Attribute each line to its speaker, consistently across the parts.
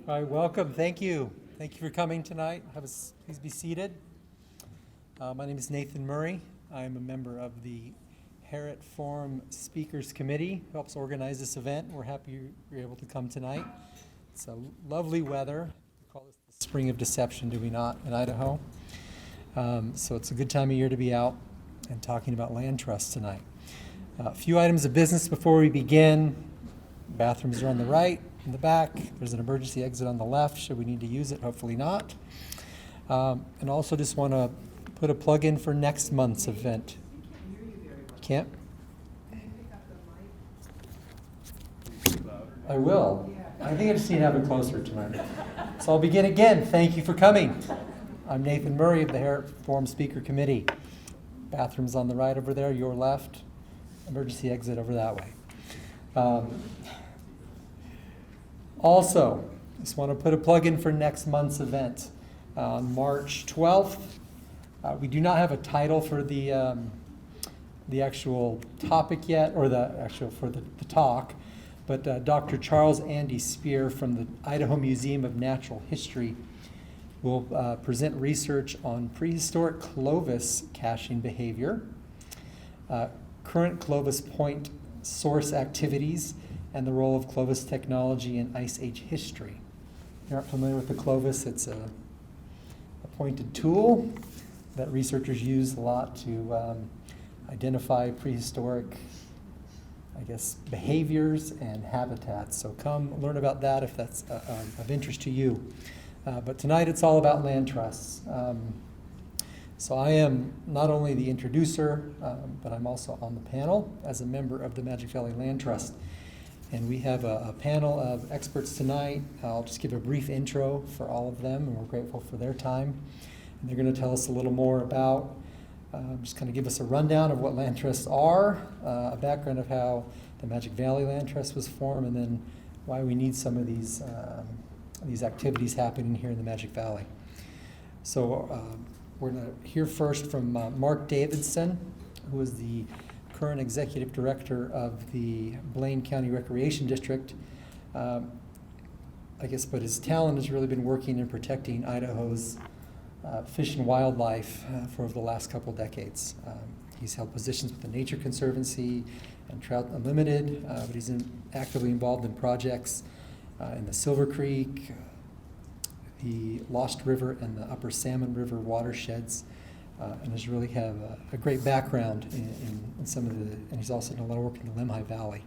Speaker 1: All right, welcome. Thank you. Thank you for coming tonight. Please be seated. My name is Nathan Murray. I am a member of the Herritt Forum Speakers Committee, who helps organize this event. We're happy you're able to come tonight. It's a lovely weather. We call this the spring of deception, do we not, in Idaho? So it's a good time of year to be out and talking about land trusts tonight. A few items of business before we begin. Bathrooms are on the right, in the back. There's an emergency exit on the left, should we need to use it, hopefully not. And also just want to put a plug in for next month's event. Can't? I will. I think I just need to have it closer tonight. So I'll begin again. Thank you for coming. I'm Nathan Murray of the Herritt Forum Speaker Committee. Bathrooms on the right over there, your left. Emergency exit over that way. Also, just want to put a plug in for next month's event. On March 12th, we do not have a title for the actual topic yet, or for the talk, but Dr. Charles Andy Spear from the Idaho Museum of Natural History will present research on prehistoric Clovis caching behavior, current Clovis point source activities, and the role of Clovis technology in Ice Age history. If you're not familiar with the Clovis, it's a pointed tool that researchers use a lot to identify prehistoric, behaviors and habitats. So come learn about that if that's of interest to you. But tonight it's all about land trusts. So I am not only the introducer, but I'm also on the panel as a member of the Magic Valley Land Trust. And we have a panel of experts tonight. I'll just give a brief intro for all of them, and we're grateful for their time. And they're going to tell us a little more about, just kind of give us a rundown of what land trusts are, a background of how the Magic Valley Land Trust was formed, and then why we need some of these activities happening here in the Magic Valley. So we're going to hear first from Mark Davidson, who is the current executive director of the Blaine County Recreation District. But his talent has really been working and protecting Idaho's fish and wildlife for over the last couple decades. He's held positions with the Nature Conservancy and Trout Unlimited, but he's actively involved in projects in the Silver Creek, the Lost River, and the Upper Salmon River watersheds. And has really have a great background in some of the, and he's also done a lot of work in the Lemhi Valley.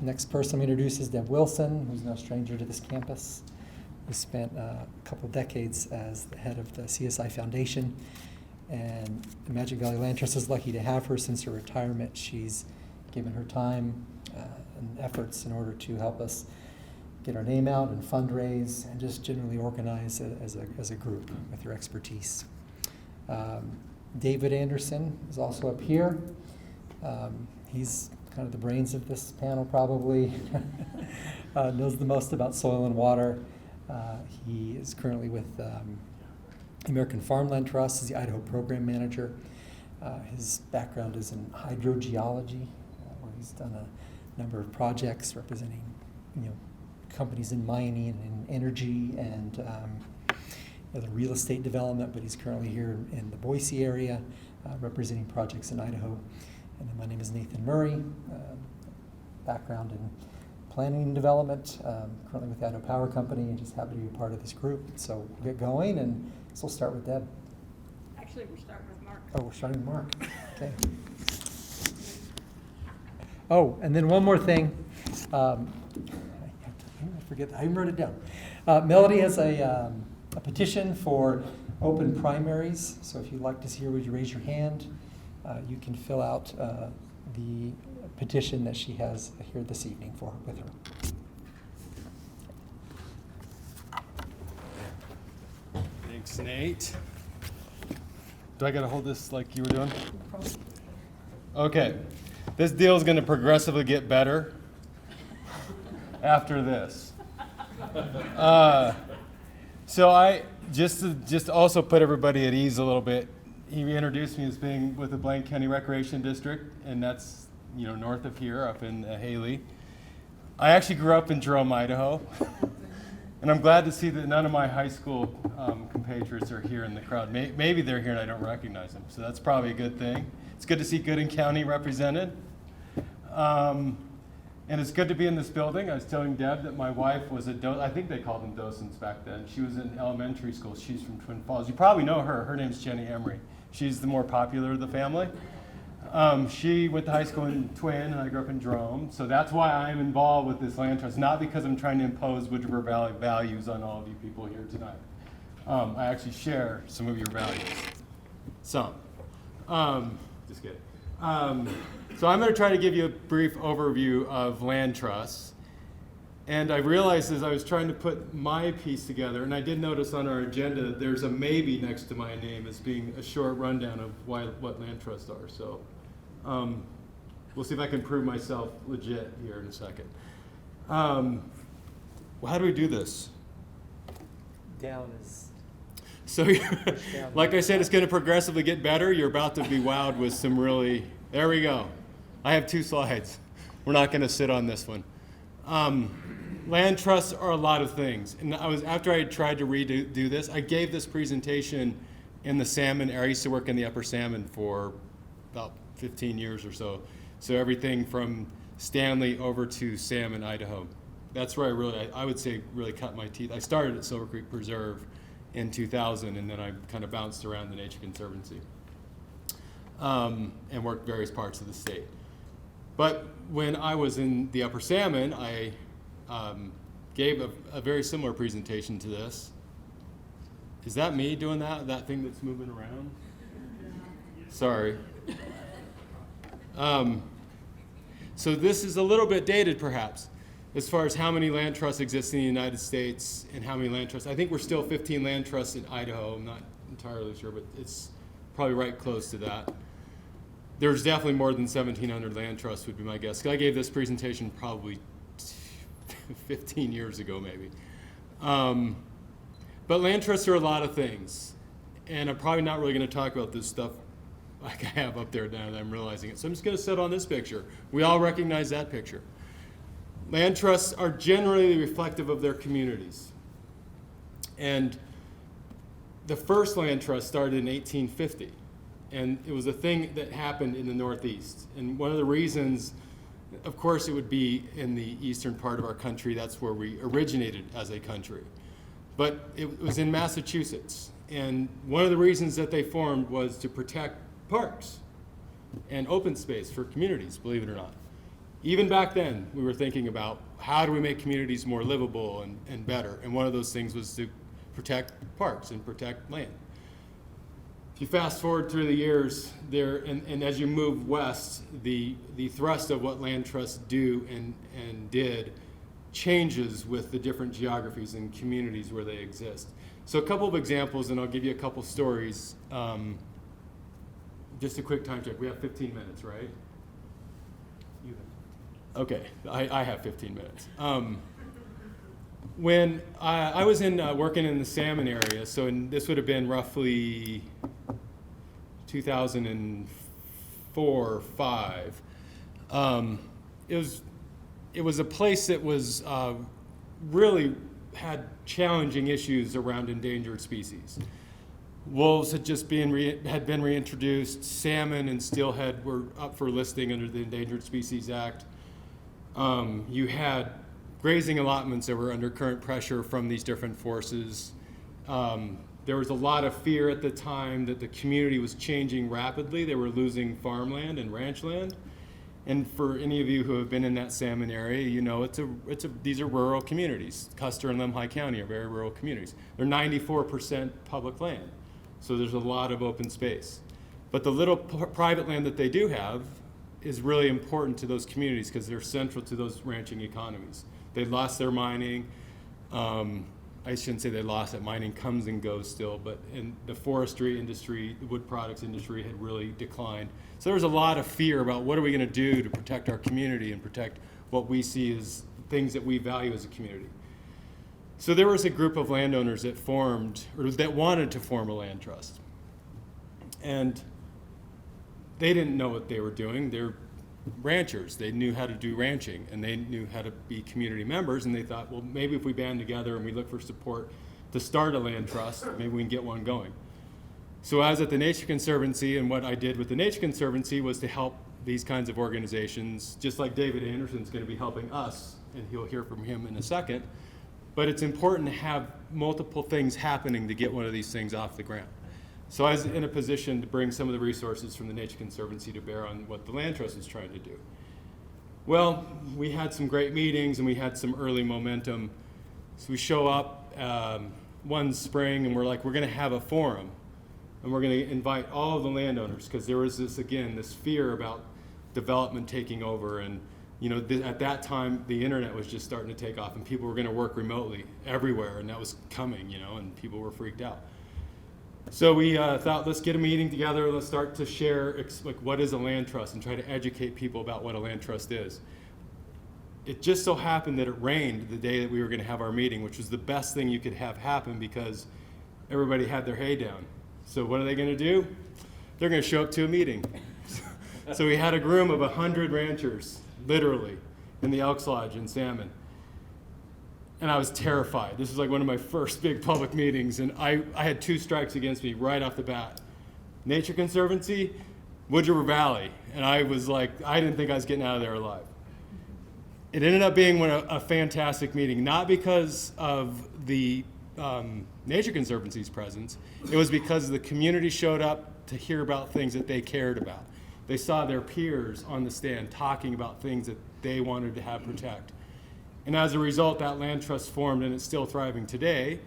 Speaker 1: Next person I'm going to introduce is Deb Wilson, who's no stranger to this campus, who spent a couple decades as the head of the CSI Foundation. And the Magic Valley Land Trust is lucky to have her since her retirement. She's given her time and efforts in order to help us get our name out and fundraise and just generally organize as a group with her expertise. David Anderson is also up here. He's kind of the brains of this panel probably, knows the most about soil and water. He is currently with the American Farmland Trust as the Idaho Program Manager. His background is in hydrogeology, where he's done a number of projects representing, companies in mining and in energy and the real estate development, but he's currently here in the Boise area representing projects in Idaho. And then my name is Nathan Murray, background in planning and development, currently with the Idaho Power Company, and just happy to be a part of this group. So we'll get going, and so we'll start with Deb.
Speaker 2: Actually, we're starting with Mark.
Speaker 1: Oh, we're starting with Mark. Okay. Oh, and then one more thing. I forget, I wrote it down. Melody has a petition for open primaries. So if you'd like to see her, would you raise your hand? You can fill out the petition that she has here this evening with her.
Speaker 3: Thanks, Nate. Do I gotta hold this like you were doing? Okay. This deal is gonna progressively get better after this. So I just also put everybody at ease a little bit. He introduced me as being with the Blaine County Recreation District, and that's north of here, up in Haley. I actually grew up in Jerome, Idaho, and I'm glad to see that none of my high school compatriots are here in the crowd. Maybe they're here and I don't recognize them, so that's probably a good thing. It's good to see Gooding County represented. And it's good to be in this building. I was telling Deb that my wife was I think they called them docents back then. She was in elementary school. She's from Twin Falls. You probably know her. Her name's Jenny Emery. She's the more popular of the family. She went to high school in Twin, and I grew up in Jerome. So that's why I'm involved with this land trust, not because I'm trying to impose Wood River Valley values on all of you people here tonight. I actually share some of your values. Some. Just kidding. So I'm going to try to give you a brief overview of land trusts. And I realized as I was trying to put my piece together, and I did notice on our agenda that there's a maybe next to my name as being a short rundown of what land trusts are. So we'll see if I can prove myself legit here in a second. Well, how do we do this?
Speaker 1: Down is.
Speaker 3: So, like I said, it's going to progressively get better. You're about to be wowed with some really, there we go. I have 2 slides. We're not going to sit on this one. Land trusts are a lot of things. And after I tried to redo this, I gave this presentation in the salmon area. I used to work in the upper salmon for about 15 years or so. So everything from Stanley over to Salmon, Idaho. That's where I would say, really cut my teeth. I started at Silver Creek Preserve in 2000, and then I kind of bounced around the Nature Conservancy and worked various parts of the state. But when I was in the Upper Salmon, I gave a very similar presentation to this. Is that me doing that thing that's moving around? Sorry. So this is a little bit dated, perhaps, as far as how many land trusts exist in the United States and how many land trusts. I think we're still 15 land trusts in Idaho. I'm not entirely sure, but it's probably right close to that. There's definitely more than 1,700 land trusts would be my guess. I gave this presentation probably 15 years ago, maybe. But land trusts are a lot of things. And I'm probably not really going to talk about this stuff like I have up there now that I'm realizing it. So I'm just going to sit on this picture. We all recognize that picture. Land trusts are generally reflective of their communities. And the first land trust started in 1850. And it was a thing that happened in the Northeast. And one of the reasons, of course, it would be in the eastern part of our country. That's where we originated as a country. But it was in Massachusetts. And one of the reasons that they formed was to protect parks and open space for communities, believe it or not. Even back then, we were thinking about how do we make communities more livable and better. And one of those things was to protect parks and protect land. If you fast forward through the years, and as you move west, the thrust of what land trusts do and did changes with the different geographies and communities where they exist. So a couple of examples, and I'll give you a couple stories. Just a quick time check. We have 15 minutes, right? You have. Okay, I have 15 minutes. When I was working in the salmon area, so this would have been roughly 2004 or 5. It was a place that was really had challenging issues around endangered species. Wolves had just been reintroduced. Salmon and steelhead were up for listing under the Endangered Species Act. You had grazing allotments that were under current pressure from these different forces. There was a lot of fear at the time that the community was changing rapidly. They were losing farmland and ranch land. And for any of you who have been in that salmon area, you know these are rural communities. Custer and Lemhi County are very rural communities. They're 94% public land, so there's a lot of open space. But the little private land that they do have is really important to those communities because they're central to those ranching economies. They lost their mining. I shouldn't say they lost it. Mining comes and goes still, but in the forestry industry, the wood products industry had really declined. So there was a lot of fear about what are we going to do to protect our community and protect what we see as things that we value as a community. So there was a group of landowners that formed, or that wanted to form a land trust. And they didn't know what they were doing. They're ranchers. They knew how to do ranching, and they knew how to be community members, and they thought, well, maybe if we band together and we look for support to start a land trust, maybe we can get one going. So I was at the Nature Conservancy, and what I did with the Nature Conservancy was to help these kinds of organizations, just like David Anderson's going to be helping us, and you'll hear from him in a second. But it's important to have multiple things happening to get one of these things off the ground. So I was in a position to bring some of the resources from the Nature Conservancy to bear on what the Land Trust is trying to do. Well, we had some great meetings and we had some early momentum. So we show up one spring and we're like, we're going to have a forum. And we're going to invite all of the landowners, because there was this, again, this fear about development taking over. And you know, at that time, the internet was just starting to take off, and people were going to work remotely everywhere, and that was coming, you know, and people were freaked out. So we thought, let's get a meeting together, let's start to share like what is a land trust and try to educate people about what a land trust is. It just so happened that it rained the day that we were going to have our meeting, which was the best thing you could have happen because everybody had their hay down. So what are they going to do? They're going to show up to a meeting. So we had a room of 100 ranchers, literally, in the Elks Lodge in Salmon. And I was terrified. This was like one of my first big public meetings, and I had 2 strikes against me right off the bat. Nature Conservancy, Wood River Valley. And I was like, I didn't think I was getting out of there alive. It ended up being a fantastic meeting, not because of the Nature Conservancy's presence. It was because the community showed up to hear about things that they cared about. They saw their peers on the stand talking about things that they wanted to have protect. And as a result, that land trust formed, and it's still thriving today.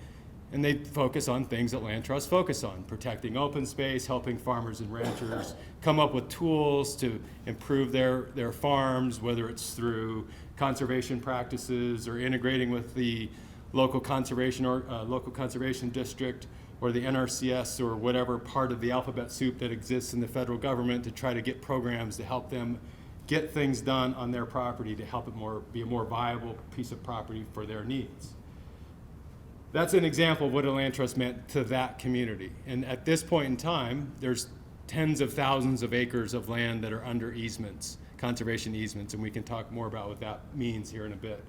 Speaker 3: And they focus on things that land trusts focus on: protecting open space, helping farmers and ranchers come up with tools to improve their farms, whether it's through conservation practices or integrating with the local conservation district or the NRCS or whatever part of the alphabet soup that exists in the federal government to try to get programs to help them get things done on their property to help it be a more viable piece of property for their needs. That's an example of what a land trust meant to that community. And at this point in time, there's tens of thousands of acres of land that are under easements, conservation easements, and we can talk more about what that means here in a bit.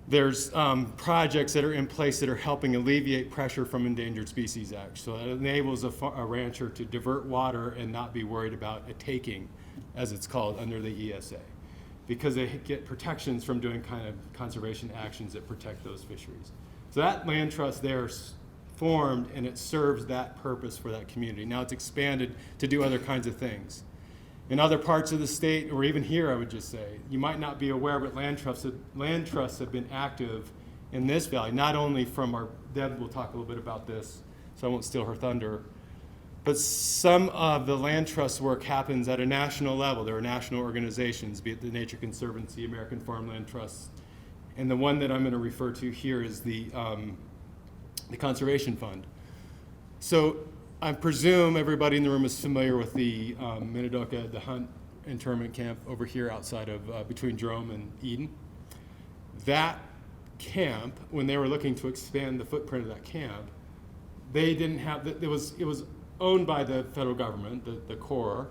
Speaker 3: There's projects that are in place that are helping alleviate pressure from Endangered Species Act. So that enables a rancher to divert water and not be worried about a taking, as it's called, under the ESA, because they get protections from doing kind of conservation actions that protect those fisheries. So that land trust there formed, and it serves that purpose for that community. Now it's expanded to do other kinds of things. In other parts of the state, or even here, I would just say, you might not be aware, but land trusts have been active in this valley, not only from our, Deb will talk a little bit about this, so I won't steal her thunder, but some of the land trust work happens at a national level. There are national organizations, be it the Nature Conservancy, American Farmland Trust, and the one that I'm going to refer to here is the Conservation Fund. So I presume everybody in the room is familiar with the Minidoka, the Hunt internment camp over here outside of between Jerome and Eden. That camp, when they were looking to expand the footprint of that camp, they didn't have, it was owned by the federal government, the Corps,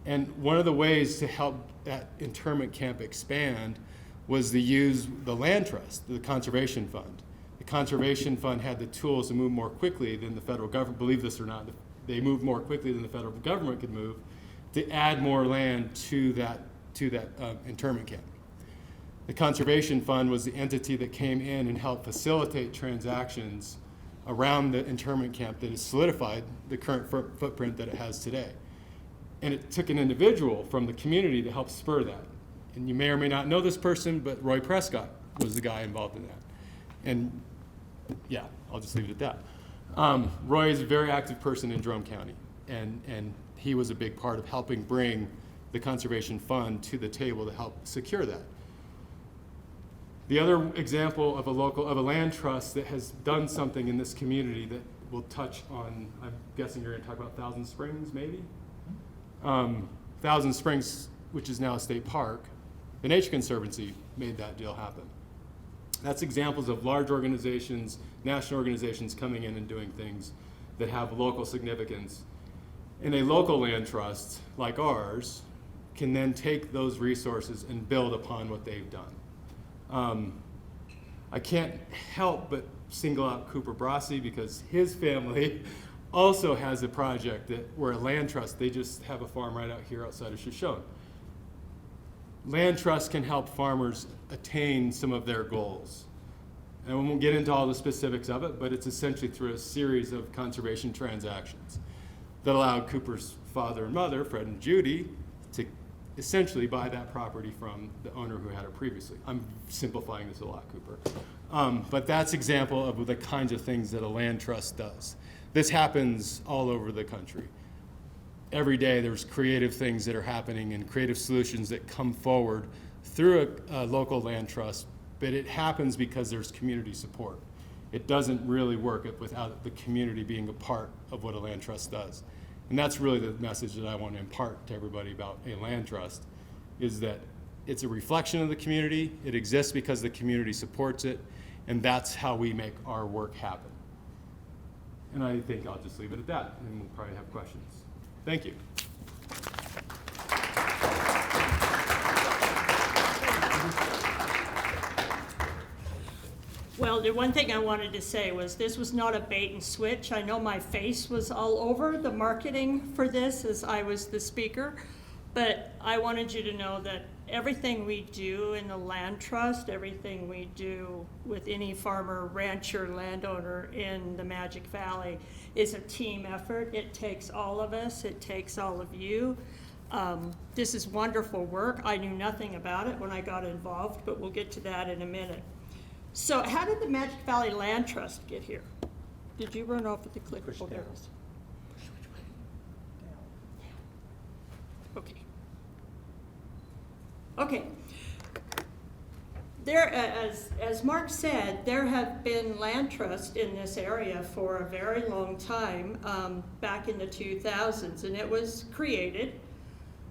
Speaker 3: and one of the ways to help that internment camp expand was to use the land trust, the Conservation Fund. The Conservation Fund had the tools to move more quickly than the federal government. Believe this or not, they moved more quickly than the federal government could move to add more land to that internment camp. The Conservation Fund was the entity that came in and helped facilitate transactions around the internment camp that has solidified the current footprint that it has today. And it took an individual from the community to help spur that. And you may or may not know this person, but Roy Prescott was the guy involved in that. And yeah, I'll just leave it at that. Roy is a very active person in Jerome County, and he was a big part of helping bring the Conservation Fund to the table to help secure that. The other example of a land trust that has done something in this community that we'll touch on, I'm guessing you're going to talk about Thousand Springs, maybe? Thousand Springs, which is now a state park, the Nature Conservancy made that deal happen. That's examples of large organizations, national organizations coming in and doing things that have local significance. And a local land trust like ours can then take those resources and build upon what they've done. I can't help but single out Cooper Brasi because his family also has a project where a land trust, they just have a farm right out here outside of Shoshone. Land trust can help farmers attain some of their goals. And we won't get into all the specifics of it, but it's essentially through a series of conservation transactions that allowed Cooper's father and mother, Fred and Judy, to essentially buy that property from the owner who had it previously. I'm simplifying this a lot, Cooper. But that's example of the kinds of things that a land trust does. This happens all over the country. Every day there's creative things that are happening and creative solutions that come forward through a local land trust, but it happens because there's community support. It doesn't really work without the community being a part of what a land trust does. And that's really the message that I want to impart to everybody about a land trust, is that it's a reflection of the community, it exists because the community supports it, and that's how we make our work happen. And I think I'll just leave it at that, and we'll probably have questions. Thank you.
Speaker 2: Well, the one thing I wanted to say was this was not a bait and switch. I know my face was all over the marketing for this as I was the speaker, but I wanted you to know that everything we do in the land trust, everything we do with any farmer, rancher, landowner in the Magic Valley is a team effort. It takes all of us. It takes all of you. This is wonderful work. I knew nothing about it when I got involved, but we'll get to that in a minute. So how did the Magic Valley Land Trust get here? Did you run off with the clickable arrows? Okay. Okay. There, as Mark said, there have been land trusts in this area for a very long time, back in the 2000s, and it was created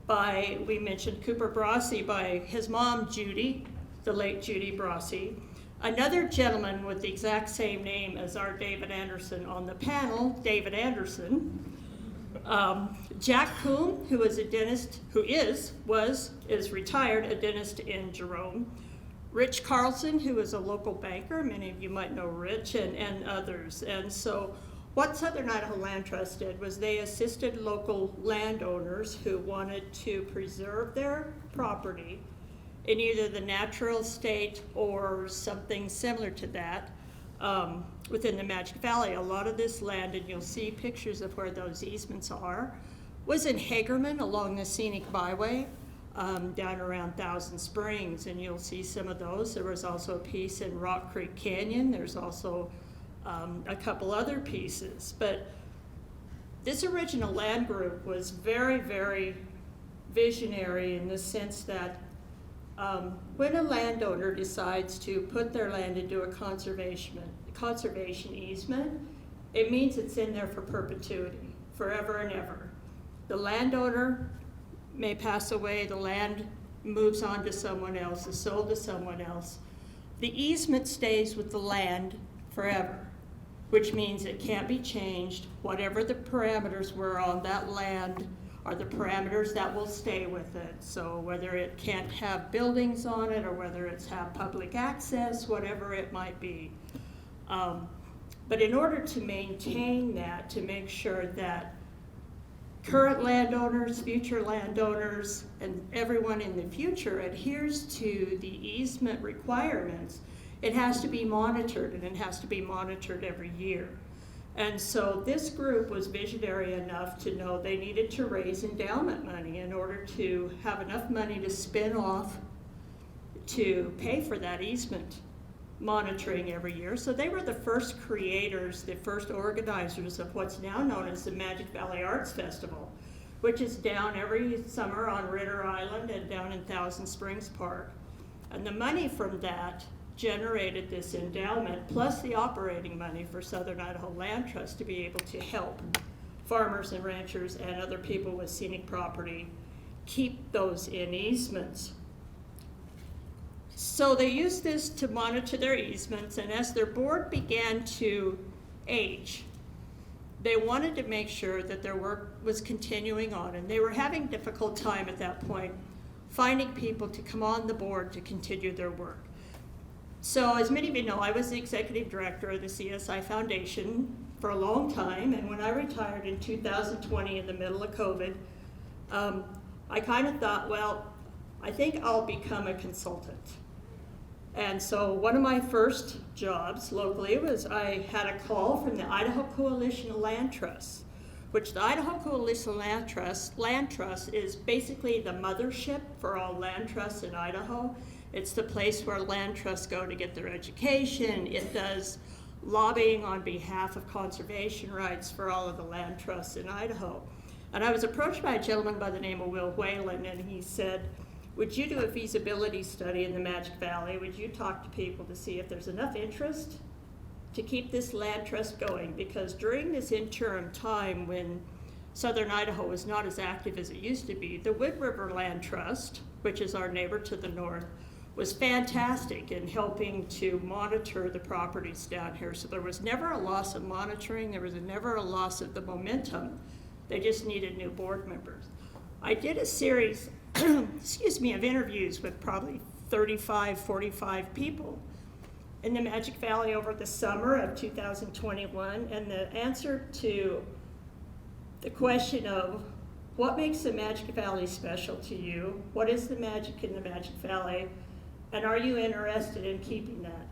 Speaker 2: by, we mentioned Cooper Brasi, by his mom, Judy, the late Judy Brasi. Another gentleman with the exact same name as our David Anderson on the panel, David Anderson. Jack Coombe, who is a dentist, is retired, a dentist in Jerome. Rich Carlson, who is a local banker, many of you might know Rich, and others. And so what Southern Idaho Land Trust did was they assisted local landowners who wanted to preserve their property in either the natural state or something similar to that within the Magic Valley. A lot of this land, and you'll see pictures of where those easements are, was in Hagerman along the scenic byway down around Thousand Springs, and you'll see some of those. There was also a piece in Rock Creek Canyon. There's also a couple other pieces. But this original land group was very, very visionary in the sense that when a landowner decides to put their land into a conservation easement, it means it's in there for perpetuity, forever and ever. The landowner may pass away, the land moves on to someone else, is sold to someone else. The easement stays with the land forever, which means it can't be changed. Whatever the parameters were on that land are the parameters that will stay with it. So whether it can't have buildings on it or whether it's have public access, whatever it might be. But in order to maintain that, to make sure that current landowners, future landowners, and everyone in the future adheres to the easement requirements, it has to be monitored, and it has to be monitored every year. And so this group was visionary enough to know they needed to raise endowment money in order to have enough money to spin off to pay for that easement monitoring every year. So they were the first creators, the first organizers of what's now known as the Magic Valley Arts Festival, which is down every summer on Ritter Island and down in Thousand Springs Park. And the money from that generated this endowment, plus the operating money for Southern Idaho Land Trust to be able to help farmers and ranchers and other people with scenic property keep those in easements. So they used this to monitor their easements, and as their board began to age, they wanted to make sure that their work was continuing on, and they were having a difficult time at that point finding people to come on the board to continue their work. So as many of you know, I was the executive director of the CSI Foundation for a long time, and when I retired in 2020 in the middle of COVID, I kind of thought, well, I think I'll become a consultant. And so one of my first jobs locally was I had a call from the Idaho Coalition of Land Trusts, which the Idaho Coalition of Land Trust is basically the mothership for all land trusts in Idaho. It's the place where land trusts go to get their education. It does lobbying on behalf of conservation rights for all of the land trusts in Idaho. And I was approached by a gentleman by the name of Will Whalen, and he said, would you do a feasibility study in the Magic Valley? Would you talk to people to see if there's enough interest to keep this land trust going? Because during this interim time when southern Idaho was not as active as it used to be, the Wood River Land Trust, which is our neighbor to the north, was fantastic in helping to monitor the properties down here. So there was never a loss of monitoring, there was never a loss of the momentum. They just needed new board members. I did a series excuse me, of interviews with probably 35, 45 people in the Magic Valley over the summer of 2021, and the answer to the question of what makes the Magic Valley special to you, what is the magic in the Magic Valley, and are you interested in keeping that?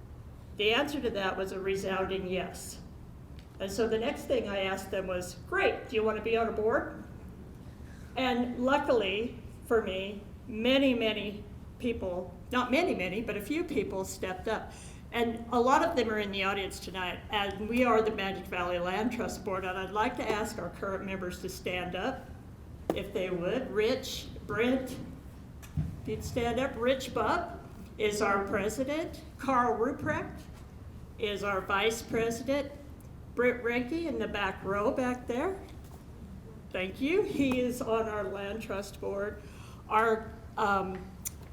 Speaker 2: The answer to that was a resounding yes. And so the next thing I asked them was, great, do you want to be on a board? And luckily for me, many people, not many, but a few people stepped up. And a lot of them are in the audience tonight, and we are the Magic Valley Land Trust Board, and I'd like to ask our current members to stand up, if they would. Rich, Brent, if you'd stand up. Rich Bubb is our president. Carl Ruprecht is our vice president. Britt Renke in the back row back there. Thank you. He is on our Land Trust Board. Our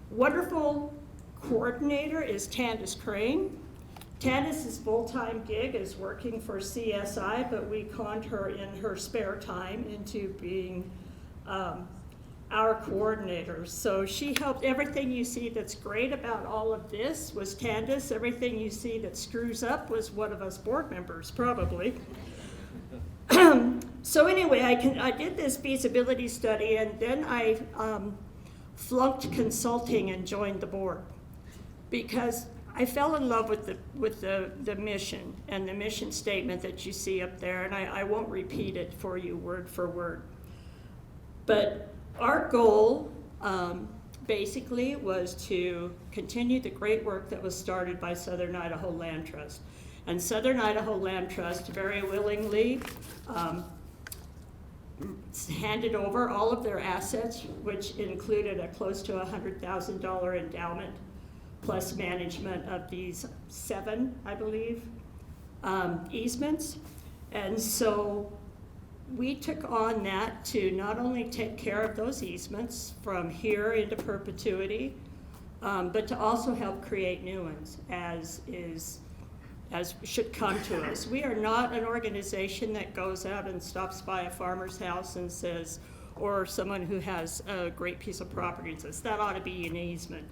Speaker 2: wonderful coordinator is Tandis Crane. Tandis's full-time gig is working for CSI, but we conned her in her spare time into being our coordinator. So she helped. Everything you see that's great about all of this was Tandis. Everything you see that screws up was one of us board members, probably. So anyway, I did this feasibility study, and then I flunked consulting and joined the board because I fell in love with the mission and the mission statement that you see up there, and I won't repeat it for you word for word. But our goal basically was to continue the great work that was started by Southern Idaho Land Trust. And Southern Idaho Land Trust very willingly handed over all of their assets, which included a close to $100,000 endowment, plus management of these 7, I believe, easements. And so we took on that to not only take care of those easements from here into perpetuity, but to also help create new ones as should come to us. We are not an organization that goes out and stops by a farmer's house and says, or someone who has a great piece of property and says, that ought to be an easement.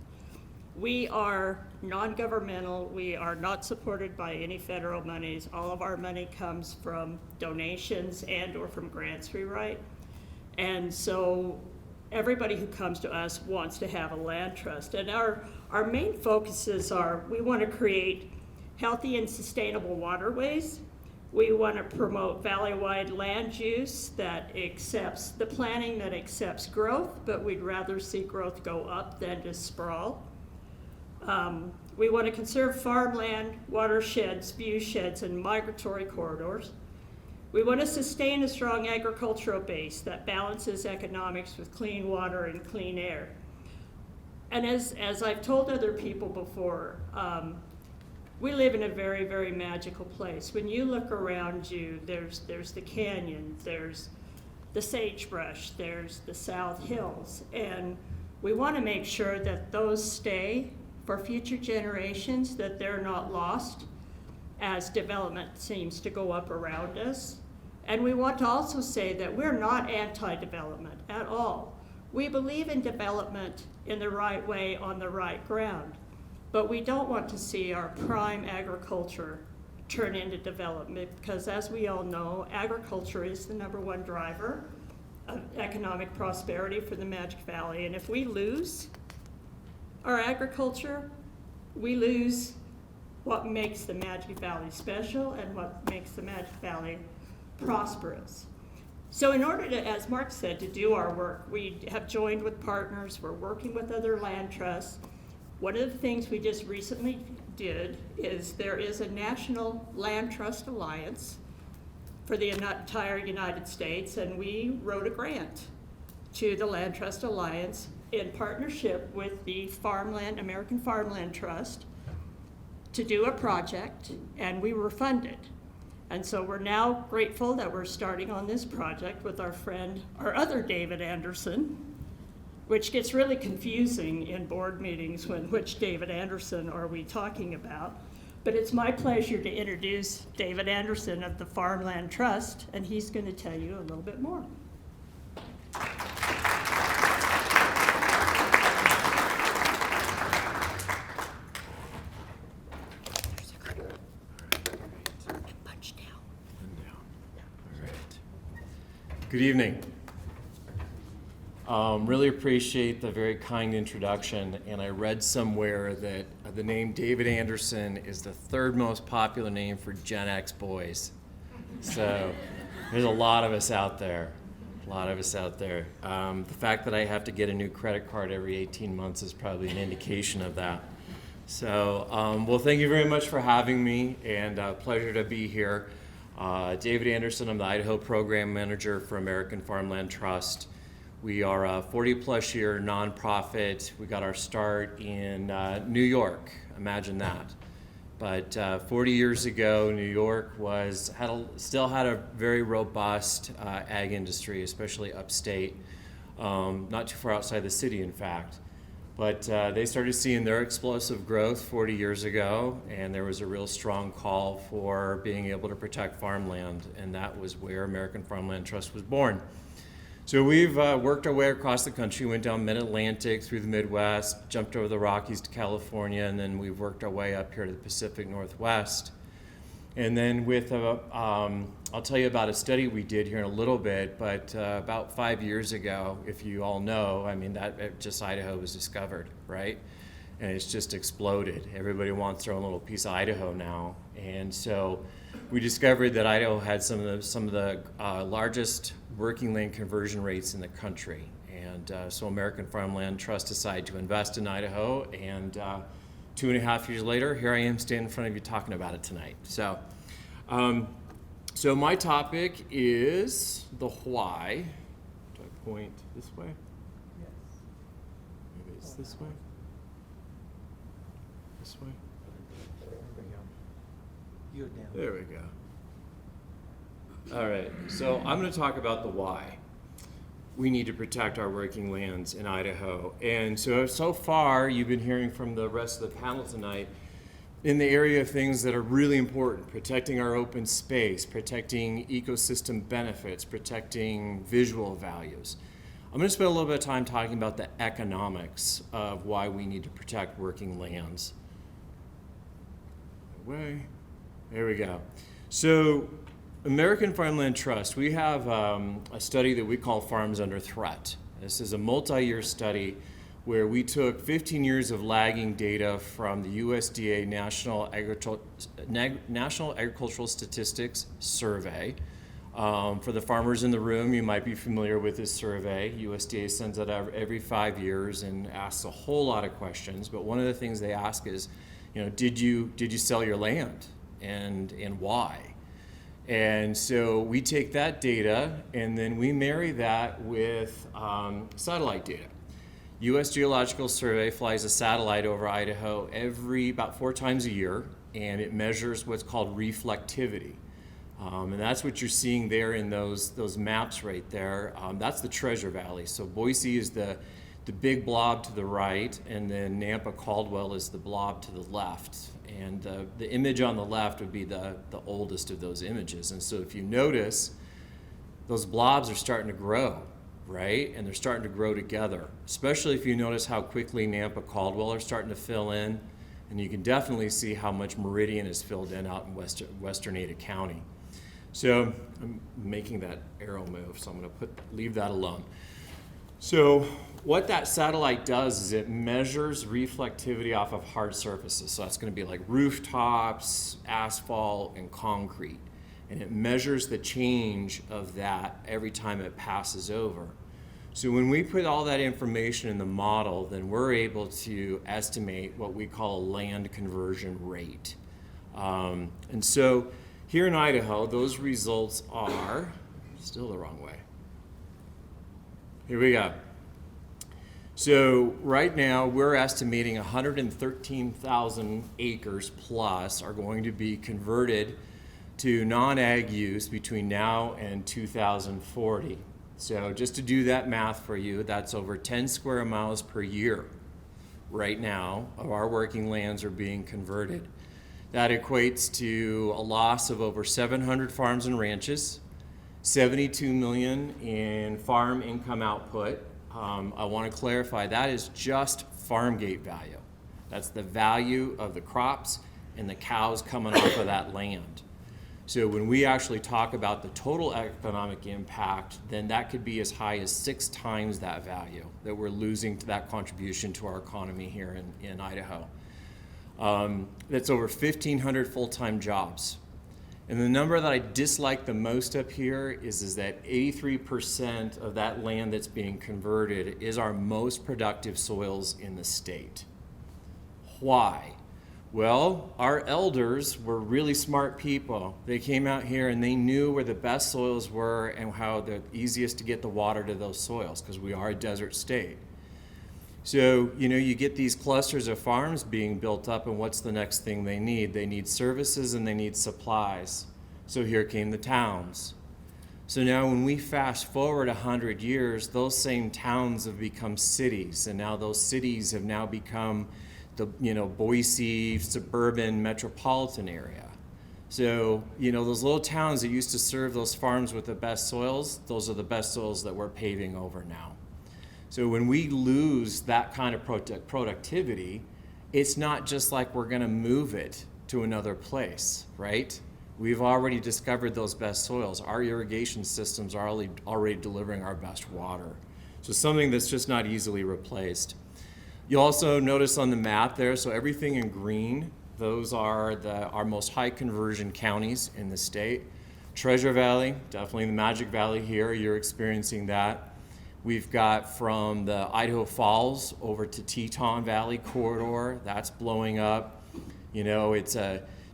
Speaker 2: We are non-governmental. We are not supported by any federal monies. All of our money comes from donations and or from grants we write. And so everybody who comes to us wants to have a land trust. And our main focuses are, we want to create healthy and sustainable waterways. We want to promote valley-wide land use that accepts the planning that accepts growth, but we'd rather see growth go up than to sprawl. We want to conserve farmland, watersheds, viewsheds, and migratory corridors. We want to sustain a strong agricultural base that balances economics with clean water and clean air. And as I've told other people before, we live in a very, very magical place. When you look around you, there's the canyon, there's the sagebrush, there's the South Hills, and we want to make sure that those stay for future generations, that they're not lost as development seems to go up around us. And we want to also say that we're not anti-development at all. We believe in development in the right way on the right ground, but we don't want to see our prime agriculture turn into development, because as we all know, agriculture is the #1 driver of economic prosperity for the Magic Valley. And if we lose our agriculture, we lose what makes the Magic Valley special and what makes the Magic Valley prosperous. So in order to, as Mark said, to do our work, we have joined with partners, we're working with other land trusts. One of the things we just recently did is there is a National Land Trust Alliance for the entire United States, and we wrote a grant to the Land Trust Alliance in partnership with the American Farmland Trust to do a project, and we were funded. And so we're now grateful that we're starting on this project with our other David Anderson, which gets really confusing in board meetings when which David Anderson are we talking about. But it's my pleasure to introduce David Anderson of the Farmland Trust, and he's going to tell you a little bit more.
Speaker 4: Good evening. Really appreciate the very kind introduction, and I read somewhere that the name David Anderson is the 3rd most popular name for Gen X boys. So there's a lot of us out there, The fact that I have to get a new credit card every 18 months is probably an indication of that. So, well, thank you very much for having me, and pleasure to be here. David Anderson, I'm the Idaho Program Manager for American Farmland Trust. We are a 40-plus year nonprofit. We got our start in New York, imagine that. But 40 years ago, New York still had a very robust ag industry, especially upstate, not too far outside the city, in fact. But they started seeing their explosive growth 40 years ago, and there was a real strong call for being able to protect farmland, and that was where American Farmland Trust was born. So we've worked our way across the country, went down Mid-Atlantic through the Midwest, jumped over the Rockies to California, and then we've worked our way up here to the Pacific Northwest. And then with, I'll tell you about a study we did here in a little bit, but about 5 years ago, if you all know, I mean, Idaho was discovered, right? And it's just exploded. Everybody wants their own little piece of Idaho now. And so we discovered that Idaho had some of the largest working land conversion rates in the country. And so American Farmland Trust decided to invest in Idaho, and 2.5 years later, here I am standing in front of you talking about it tonight. So, so my topic is the why. Do I point this way?
Speaker 1: Yes.
Speaker 4: Maybe it's this way? This way?
Speaker 1: You're down.
Speaker 4: There we go. All right, so I'm going to talk about the why. We need to protect our working lands in Idaho. And so far, you've been hearing from the rest of the panel tonight in the area of things that are really important: protecting our open space, protecting ecosystem benefits, protecting visual values. I'm going to spend a little bit of time talking about the economics of why we need to protect working lands. There we go. So American Farmland Trust, we have a study that we call Farms Under Threat. This is a multi-year study where we took 15 years of lagging data from the USDA National Agricultural Statistics Survey. For the farmers in the room, you might be familiar with this survey. USDA sends it out every 5 years and asks a whole lot of questions. But one of the things they ask is, did you sell your land, and why? And so we take that data and then we marry that with satellite data. U.S. Geological Survey flies a satellite over Idaho about 4 times a year, and it measures what's called reflectivity. And that's what you're seeing there in those maps right there. That's the Treasure Valley. So Boise is the big blob to the right, and then Nampa Caldwell is the blob to the left. And the image on the left would be the oldest of those images. And so if you notice, those blobs are starting to grow, right? And they're starting to grow together, especially if you notice how quickly Nampa Caldwell are starting to fill in. And you can definitely see how much Meridian is filled in out in western Ada County. So I'm making that arrow move, so I'm going to leave that alone. So what that satellite does is it measures reflectivity off of hard surfaces. So that's going to be like rooftops, asphalt, and concrete. And it measures the change of that every time it passes over. So when we put all that information in the model, then we're able to estimate what we call a land conversion rate. And so here in Idaho, those results are still the wrong way. Here we go. So right now we're estimating 113,000 acres plus are going to be converted to non-ag use between now and 2040. So just to do that math for you, that's over 10 square miles per year right now of our working lands are being converted. That equates to a loss of over 700 farms and ranches, 72 million in farm income output. I want to clarify that is just farm gate value. That's the value of the crops and the cows coming off of that land. So when we actually talk about the total economic impact, then that could be as high as 6 times that value that we're losing to that contribution to our economy here in Idaho. That's over 1,500 full-time jobs. And the number that I dislike the most up here is that 83% of that land that's being converted is our most productive soils in the state. Why? Well, our elders were really smart people. They came out here and they knew where the best soils were and how the easiest to get the water to those soils, because we are a desert state. So, you get these clusters of farms being built up, and what's the next thing they need? They need services and they need supplies. So here came the towns. So now when we fast forward 100 years, those same towns have become cities, and now those cities have now become the Boise suburban metropolitan area. So those little towns that used to serve those farms with the best soils, those are the best soils that we're paving over now. So when we lose that kind of productivity, it's not just like we're going to move it to another place, right? We've already discovered those best soils. Our irrigation systems are already delivering our best water. So something that's just not easily replaced. You'll also notice on the map there, so everything in green, those are our most high conversion counties in the state. Treasure Valley, definitely the Magic Valley here, you're experiencing that. We've got from the Idaho Falls over to Teton Valley corridor, that's blowing up. It's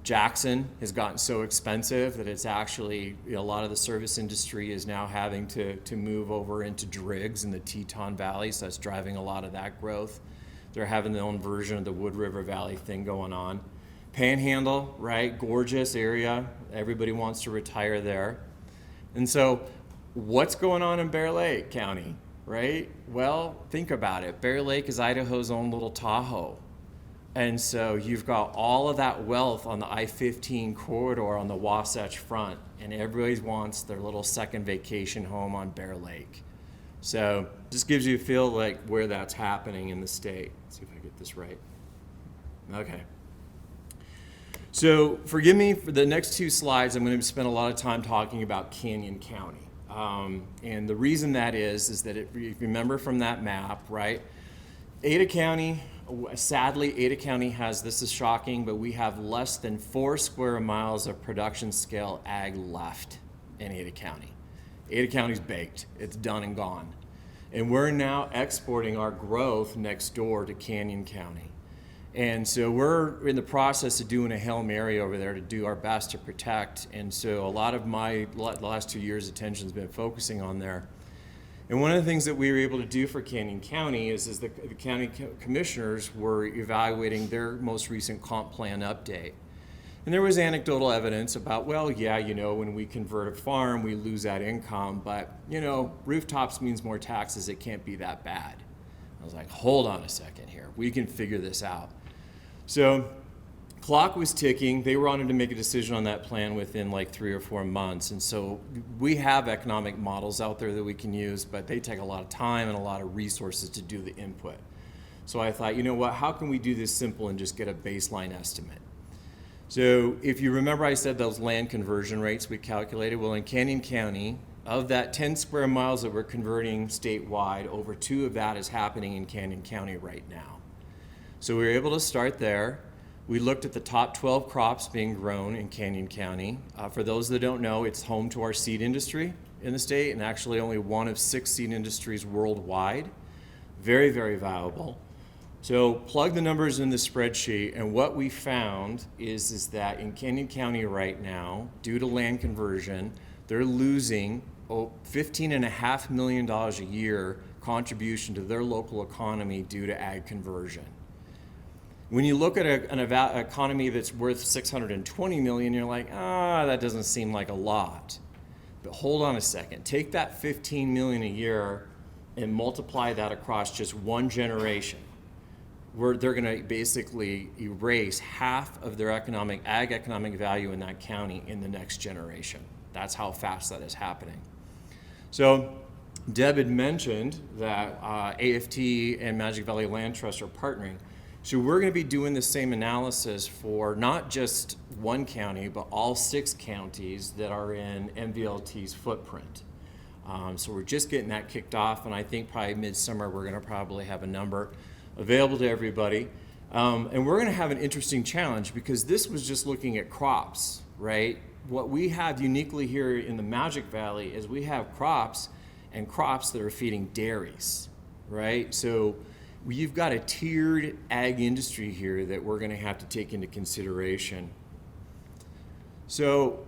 Speaker 4: Jackson has gotten so expensive that it's actually, a lot of the service industry is now having to move over into Driggs in the Teton Valley, so that's driving a lot of that growth. They're having their own version of the Wood River Valley thing going on. Panhandle, right? Gorgeous area. Everybody wants to retire there. And so what's going on in Bear Lake County, right? Well, think about it. Bear Lake is Idaho's own little Tahoe. And so you've got all of that wealth on the I-15 corridor on the Wasatch Front, and everybody wants their little second vacation home on Bear Lake. So just gives you a feel like where that's happening in the state. Let's see if I get this right. Okay. So forgive me for the next 2 slides. I'm going to spend a lot of time talking about Canyon County. And the reason that is that if you remember from that map, right? Ada County, sadly, Ada County has, this is shocking, but we have less than 4 square miles of production scale ag left in Ada County. Ada County's baked. It's done and gone. And we're now exporting our growth next door to Canyon County. And so we're in the process of doing a Hail Mary over there to do our best to protect. And so a lot of my last 2 years' attention has been focusing on there. And one of the things that we were able to do for Canyon County is the county commissioners were evaluating their most recent comp plan update. And there was anecdotal evidence about, well, yeah, when we convert a farm, we lose that income, but, rooftops means more taxes, it can't be that bad. I was like, hold on a second here, we can figure this out. So clock was ticking. They wanted to make a decision on that plan within like 3 or 4 months. And so we have economic models out there that we can use, but they take a lot of time and a lot of resources to do the input. So I thought, you know what, how can we do this simple and just get a baseline estimate? So if you remember, I said those land conversion rates we calculated. Well, in Canyon County, of that 10 square miles that we're converting statewide, over 2 of that is happening in Canyon County right now. So we were able to start there. We looked at the top 12 crops being grown in Canyon County. For those that don't know, it's home to our seed industry in the state, and actually only one of 6 seed industries worldwide. Very, very valuable. So plug the numbers in the spreadsheet, and what we found is that in Canyon County right now, due to land conversion, they're losing $15.5 million a year contribution to their local economy due to ag conversion. When you look at an economy that's worth $620 million, you're like, that doesn't seem like a lot. But hold on a second. Take that $15 million a year and multiply that across just one generation. They're going to basically erase half of their ag economic value in that county in the next generation. That's how fast that is happening. So Deb had mentioned that AFT and Magic Valley Land Trust are partnering. So we're going to be doing the same analysis for not just one county, but all 6 counties that are in MVLT's footprint. So we're just getting that kicked off, and I think probably midsummer we're going to probably have a number available to everybody. And we're going to have an interesting challenge because this was just looking at crops, right? What we have uniquely here in the Magic Valley is we have crops and crops that are feeding dairies, right? So you've got a tiered ag industry here that we're going to have to take into consideration. So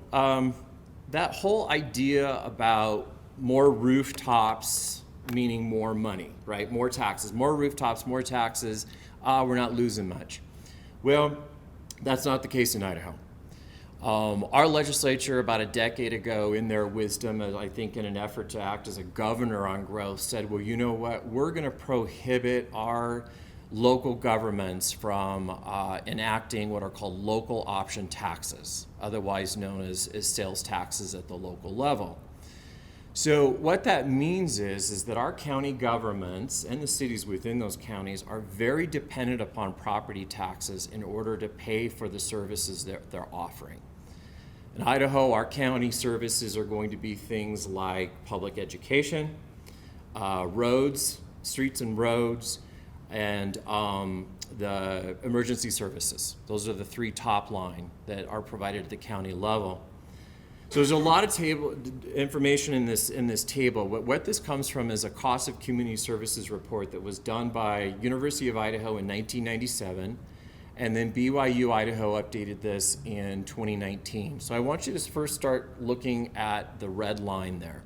Speaker 4: that whole idea about more rooftops meaning more money, right? More taxes, more rooftops, more taxes. We're not losing much. Well, that's not the case in Idaho. Our legislature about a decade ago, in their wisdom, I think in an effort to act as a governor on growth, said, well, you know what, we're going to prohibit our local governments from enacting what are called local option taxes, otherwise known as sales taxes at the local level. So what that means is that our county governments and the cities within those counties are very dependent upon property taxes in order to pay for the services that they're offering. In Idaho, our county services are going to be things like public education, roads, streets and roads, and the emergency services. Those are the 3 top line that are provided at the county level. So there's a lot of information in this table. What this comes from is a cost of community services report that was done by University of Idaho in 1997, and then BYU Idaho updated this in 2019. So I want you to first start looking at the red line there.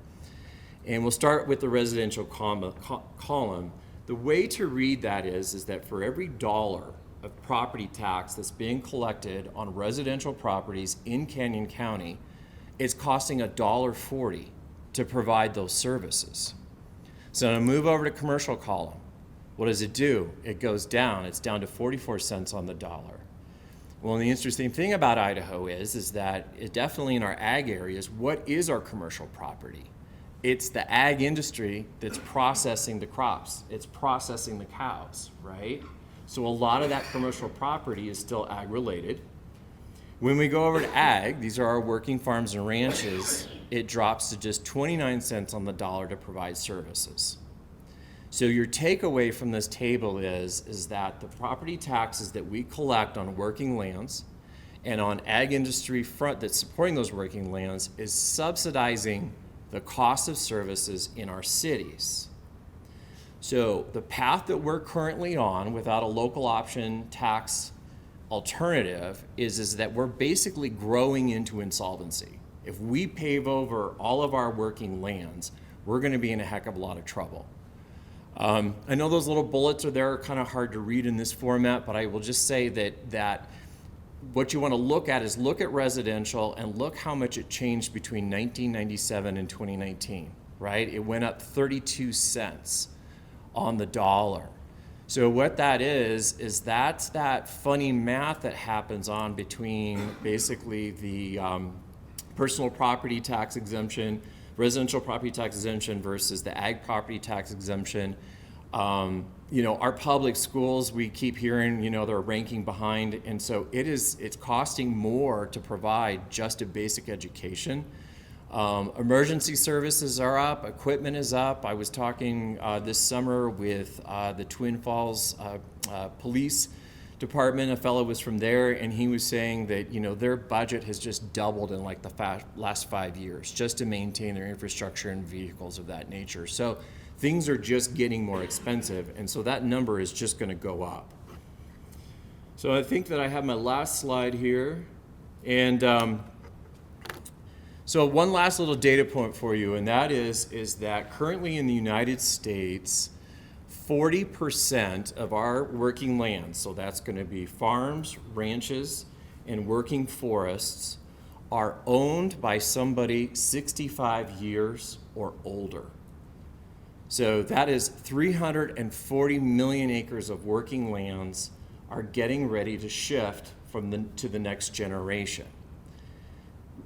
Speaker 4: And we'll start with the residential column. The way to read that is that for every dollar of property tax that's being collected on residential properties in Canyon County, it's costing $1.40 to provide those services. So I'm gonna move over to commercial column. What does it do? It goes down. It's down to 44 cents on the dollar. Well, and the interesting thing about Idaho is that it definitely in our ag areas, what is our commercial property? It's the ag industry that's processing the crops. It's processing the cows, right? So a lot of that commercial property is still ag related. When we go over to ag, these are our working farms and ranches, it drops to just 29 cents on the dollar to provide services. So your takeaway from this table is that the property taxes that we collect on working lands and on ag industry front that's supporting those working lands is subsidizing the cost of services in our cities. So the path that we're currently on without a local option tax alternative is that we're basically growing into insolvency. If we pave over all of our working lands, we're going to be in a heck of a lot of trouble. I know those little bullets are there, kind of hard to read in this format, but I will just say that what you want to look at is look at residential and look how much it changed between 1997 and 2019, right? It went up 32 cents on the dollar. So what that is that's that funny math that happens on between basically the personal property tax exemption, residential property tax exemption versus the ag property tax exemption. Our public schools, we keep hearing, they're ranking behind, and so it's costing more to provide just a basic education. Emergency services are up, equipment is up. I was talking this summer with the Twin Falls Police Department. A fellow was from there, and he was saying that their budget has just doubled in like the last 5 years just to maintain their infrastructure and vehicles of that nature. So things are just getting more expensive, and so that number is just going to go up. So I think that I have my last slide here, and so one last little data point for you, and that is that currently in the United States, 40% of our working land, so that's going to be farms, ranches, and working forests, are owned by somebody 65 years or older. So that is 340 million acres of working lands are getting ready to shift to the next generation.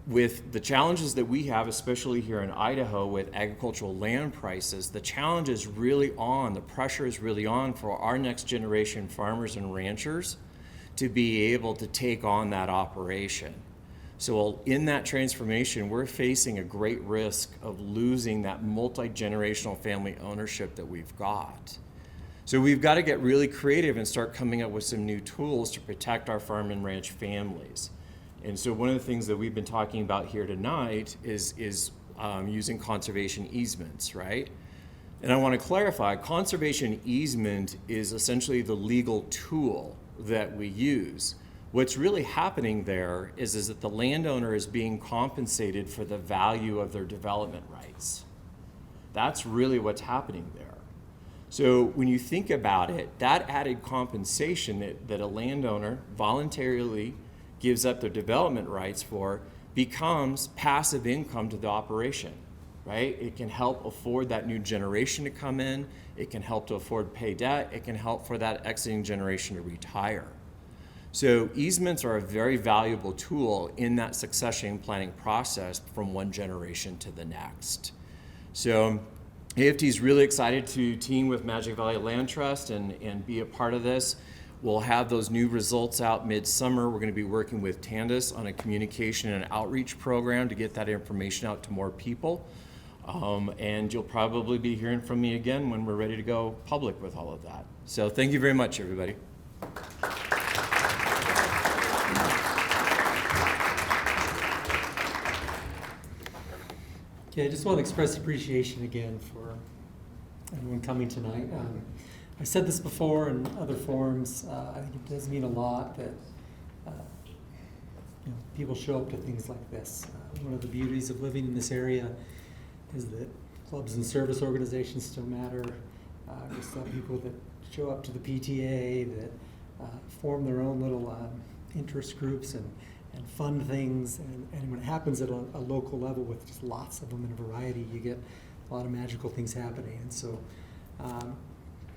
Speaker 4: With the challenges that we have, especially here in Idaho with agricultural land prices, the challenge is really on, the pressure is really on for our next generation farmers and ranchers to be able to take on that operation. So in that transformation, we're facing a great risk of losing that multi-generational family ownership that we've got. So we've got to get really creative and start coming up with some new tools to protect our farm and ranch families. And so one of the things that we've been talking about here tonight is using conservation easements, right? And I want to clarify, conservation easement is essentially the legal tool that we use. What's really happening there is that the landowner is being compensated for the value of their development rights. That's really what's happening there. So when you think about it, that added compensation that a landowner voluntarily gives up their development rights for becomes passive income to the operation, right? It can help afford that new generation to come in. It can help to afford pay debt. It can help for that exiting generation to retire. So easements are a very valuable tool in that succession planning process from one generation to the next. So AFT is really excited to team with Magic Valley Land Trust and be a part of this. We'll have those new results out midsummer. We're going to be working with Tandis on a communication and outreach program to get that information out to more people. And you'll probably be hearing from me again when we're ready to go public with all of that. So thank you very much, everybody.
Speaker 1: Okay, I just want to express appreciation again for everyone coming tonight. I said this before in other forums. I think it does mean a lot that people show up to things like this. One of the beauties of living in this area is that clubs and service organizations still matter. We still have people that show up to the PTA, that form their own little interest groups and fund things. And when it happens at a local level with just lots of them in a variety, you get a lot of magical things happening. And so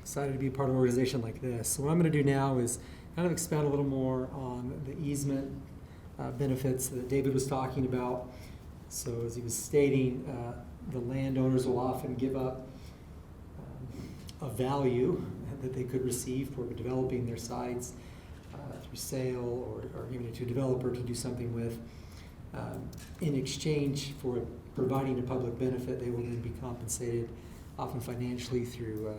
Speaker 1: excited to be part of an organization like this. So what I'm going to do now is kind of expand a little more on the easement benefits that David was talking about. So as he was stating, the landowners will often give up a value that they could receive for developing their sites through sale or giving it to a developer to do something with. In exchange for providing a public benefit, they will then be compensated, often financially through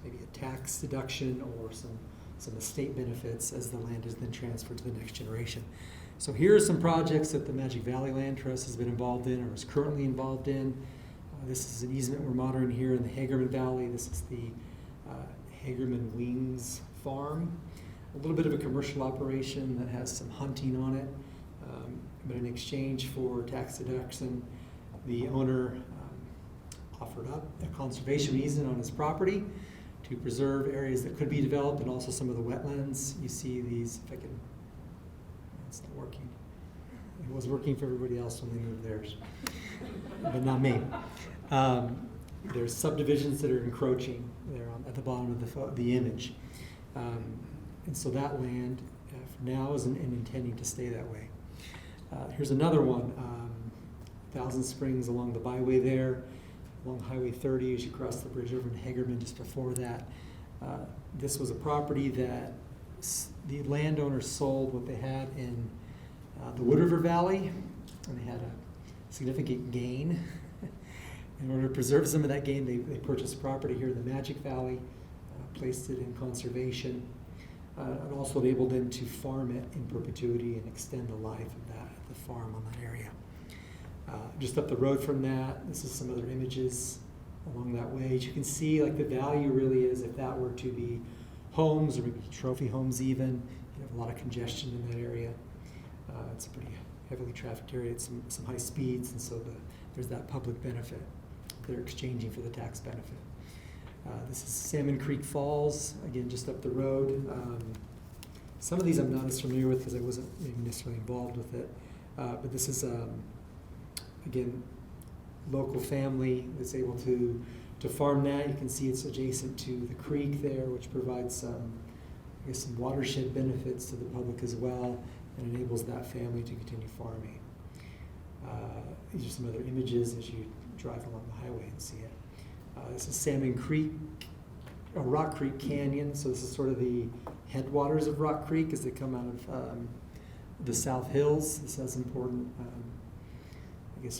Speaker 1: maybe a tax deduction or some estate benefits as the land is then transferred to the next generation. So here are some projects that the Magic Valley Land Trust has been involved in or is currently involved in. This is an easement we're monitoring here in the Hagerman Valley. This is the Hagerman Wings Farm. A little bit of a commercial operation that has some hunting on it. But in exchange for tax deduction, the owner offered up a conservation easement on his property to preserve areas that could be developed and also some of the wetlands. You see these, if I can, it's not working. It was working for everybody else when they moved theirs, but not me. there's subdivisions that are encroaching there at the bottom of the image. And so that land now is intending to stay that way. Here's another one, Thousand Springs along the byway there, along Highway 30 as you cross the bridge over in Hagerman just before that. This was a property that the landowner sold what they had in the Wood River Valley, and they had a significant gain. In order to preserve some of that gain, they purchased property here in the Magic Valley, placed it in conservation, and also enabled them to farm it in perpetuity and extend the life of the farm on that area. Just up the road from that, this is some other images along that way. As you can see, like the value really is if that were to be homes or maybe trophy homes even, you have a lot of congestion in that area. It's a pretty heavily trafficked area. It's some high speeds, and so there's that public benefit they're exchanging for the tax benefit. This is Salmon Creek Falls, again, just up the road. Some of these I'm not as familiar with because I wasn't maybe necessarily involved with it. But this is, again, local family that's able to farm that. You can see it's adjacent to the creek there, which provides some watershed benefits to the public as well, and enables that family to continue farming. These are some other images as you drive along the highway and see it. This is Salmon Creek, Rock Creek Canyon. So this is sort of the headwaters of Rock Creek as they come out of the South Hills. This has important,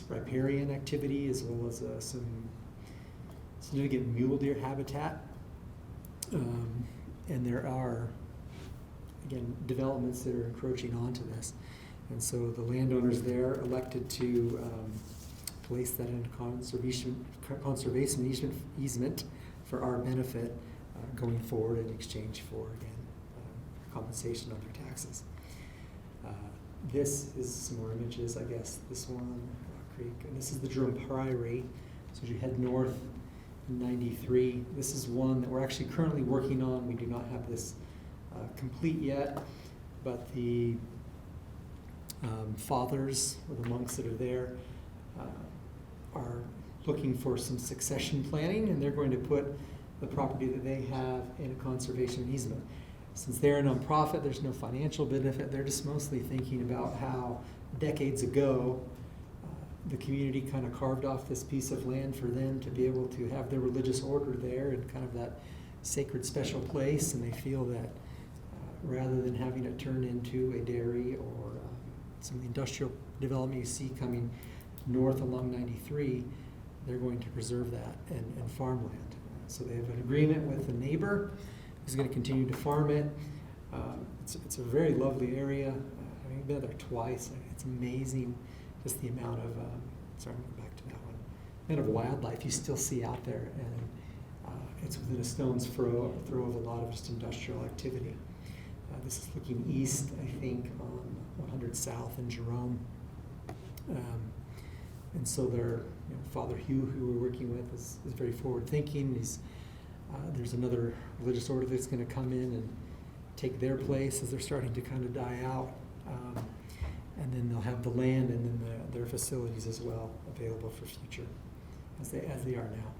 Speaker 1: riparian activity as well as some significant mule deer habitat. And there are, again, developments that are encroaching onto this. And so the landowners there elected to place that in conservation easement for our benefit going forward in exchange for, again, compensation on their taxes. This is some more images, I guess. This one, Rock Creek, and this is the Jerome Priory. So as you head north in 93, this is one that we're actually currently working on. We do not have this complete yet, but the fathers or the monks that are there are looking for some succession planning, and they're going to put the property that they have in a conservation easement. Since they're a nonprofit, there's no financial benefit. They're just mostly thinking about how decades ago the community kind of carved off this piece of land for them to be able to have their religious order there and kind of that sacred special place, and they feel that rather than having it turned into a dairy or some of the industrial development you see coming north along 93, they're going to preserve that and farmland. So they have an agreement with a neighbor who's going to continue to farm it. It's a very lovely area. I've been there twice. It's amazing just the amount of, sorry, I'm going back to that one, amount of wildlife you still see out there. And it's within a stone's throw of a lot of just industrial activity. This is looking east, I think, on 100 South in Jerome. And so Father Hugh, who we're working with, is very forward-thinking. There's another religious order that's going to come in and take their place as they're starting to kind of die out. And then they'll have the land and then their facilities as well available for future, as they are now.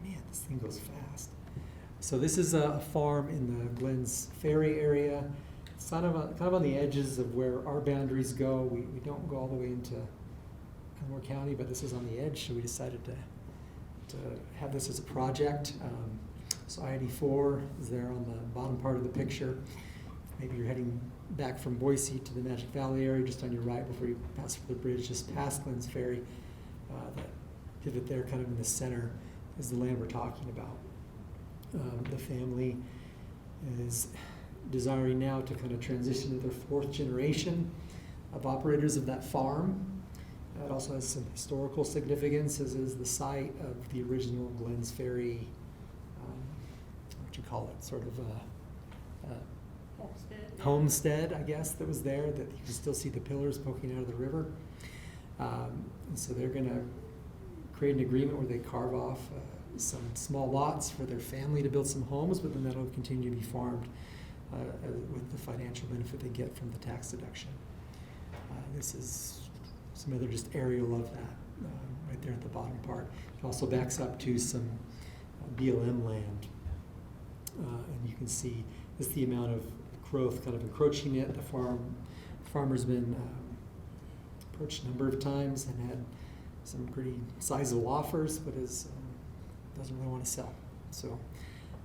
Speaker 1: Man, this thing goes fast. So this is a farm in the Glens Ferry area. It's kind of on the edges of where our boundaries go. We don't go all the way into Elmore County, but this is on the edge, so we decided to have this as a project. So I-84 is there on the bottom part of the picture. Maybe you're heading back from Boise to the Magic Valley area, just on your right before you pass the bridge, just past Glens Ferry. That pivot there kind of in the center is the land we're talking about. The family is desiring now to kind of transition to their fourth generation of operators of that farm. It also has some historical significance, as is the site of the original Glens Ferry, sort of homestead, I guess, that was there, that you can still see the pillars poking out of the river. And so they're going to create an agreement where they carve off some small lots for their family to build some homes, but then that'll continue to be farmed with the financial benefit they get from the tax deduction. This is some other just aerial of that right there at the bottom part. It also backs up to some BLM land. And you can see just the amount of growth kind of encroaching it. The farmer's been approached a number of times and had some pretty sizable offers, but doesn't really want to sell. So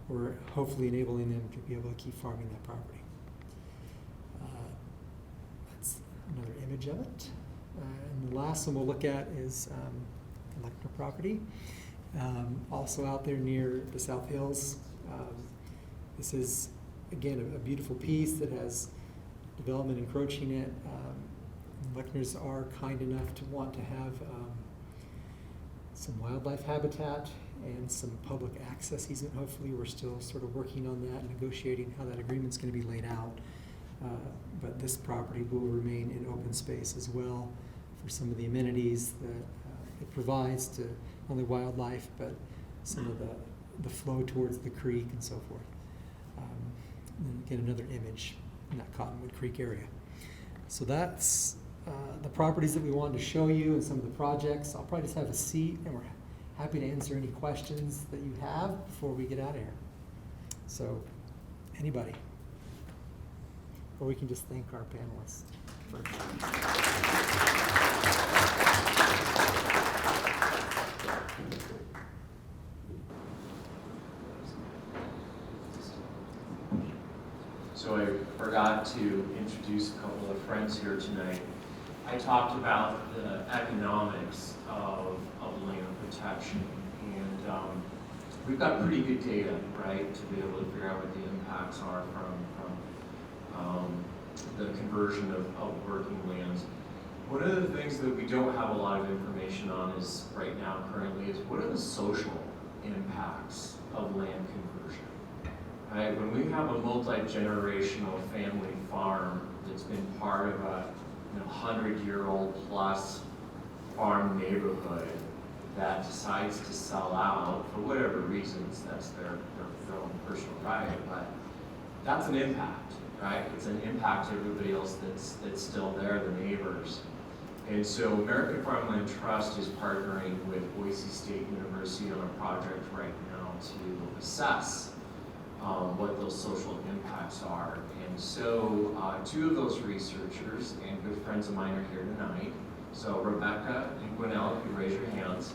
Speaker 1: we're hopefully enabling them to be able to keep farming that property. That's another image of it. And the last one we'll look at is the Lechner property, also out there near the South Hills. This is, again, a beautiful piece that has development encroaching it. Lechners are kind enough to want to have some wildlife habitat and some public access easement. Hopefully, we're still sort of working on that, negotiating how that agreement's going to be laid out. But this property will remain in open space as well for some of the amenities that it provides to not only wildlife, but some of the flow towards the creek and so forth. And again, another image in that Cottonwood Creek area. So that's the properties that we wanted to show you and some of the projects. I'll probably just have a seat, and we're happy to answer any questions that you have before we get out of here. So, anybody? Or we can just thank our panelists first.
Speaker 4: So I forgot to introduce a couple of friends here tonight. I talked about the economics of land protection, and we've got pretty good data, right, to be able to figure out what the impacts are from the conversion of working lands. One of the things that we don't have a lot of information on is right now currently is what are the social impacts of land conversion? Right? When we have a multi-generational family farm that's been part of a 100-year-old plus farm neighborhood that decides to sell out for whatever reasons, that's their own personal right, but that's an impact, right? It's an impact to everybody else that's still there, the neighbors. And so American Farmland Trust is partnering with Boise State University on a project right now to assess what those social impacts are. And so two of those researchers and good friends of mine are here tonight. So Rebecca and Gwinnell, if you raise your hands.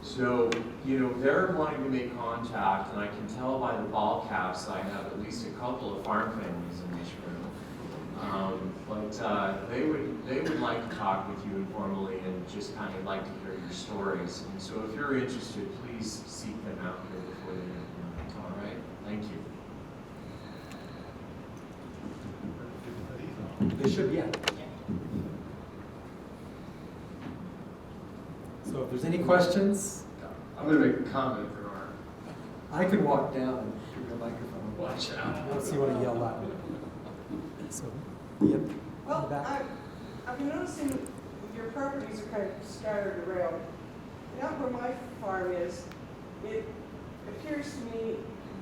Speaker 4: So, they're wanting to make contact, and I can tell by the ball caps I have at least a couple of farm families in this room. But they would like to talk with you informally and just kind of like to hear your stories. And so if you're interested, please seek them out here before the interview. All right, thank you.
Speaker 1: Bishop, yeah. So if there's any questions,
Speaker 3: I'm going to make a comment if there are.
Speaker 1: I can walk down and give you a microphone.
Speaker 3: Watch out.
Speaker 1: Let's see what I yell at. So, yep. in the
Speaker 5: Well,
Speaker 1: back.
Speaker 5: I've been noticing your properties are kind of scattered around. Out where my farm is, it appears to me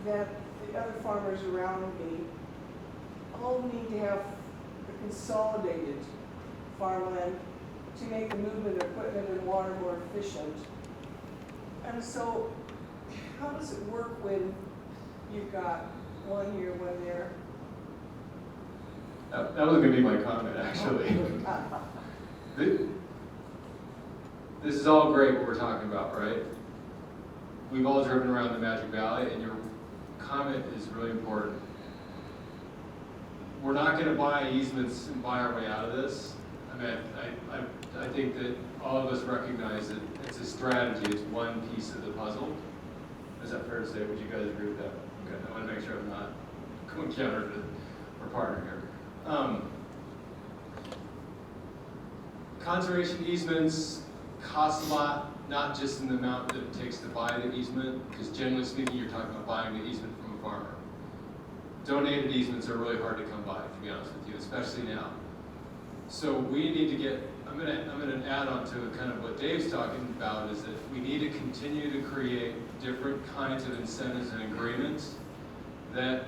Speaker 5: that the other farmers around me all need to have a consolidated farmland to make the movement of equipment and water more efficient. And so, how does it work when you've got one here, one there?
Speaker 3: That was going to be my comment, actually. This is all great what we're talking about, right? We've all driven around the Magic Valley, and your comment is really important. We're not going to buy easements and buy our way out of this. I mean, I think that all of us recognize that it's a strategy. It's one piece of the puzzle. Is that fair to say? Would you guys agree with that? Okay, I want to make sure I'm not going counter to our partner here. Conservation easements cost a lot, not just in the amount that it takes to buy the easement, because generally speaking, you're talking about buying the easement from a farmer. Donated easements are really hard to come by, to be honest with you, especially now. So we need to get, I'm gonna add on to kind of what Dave's talking about, is that we need to continue to create different kinds of incentives and agreements that,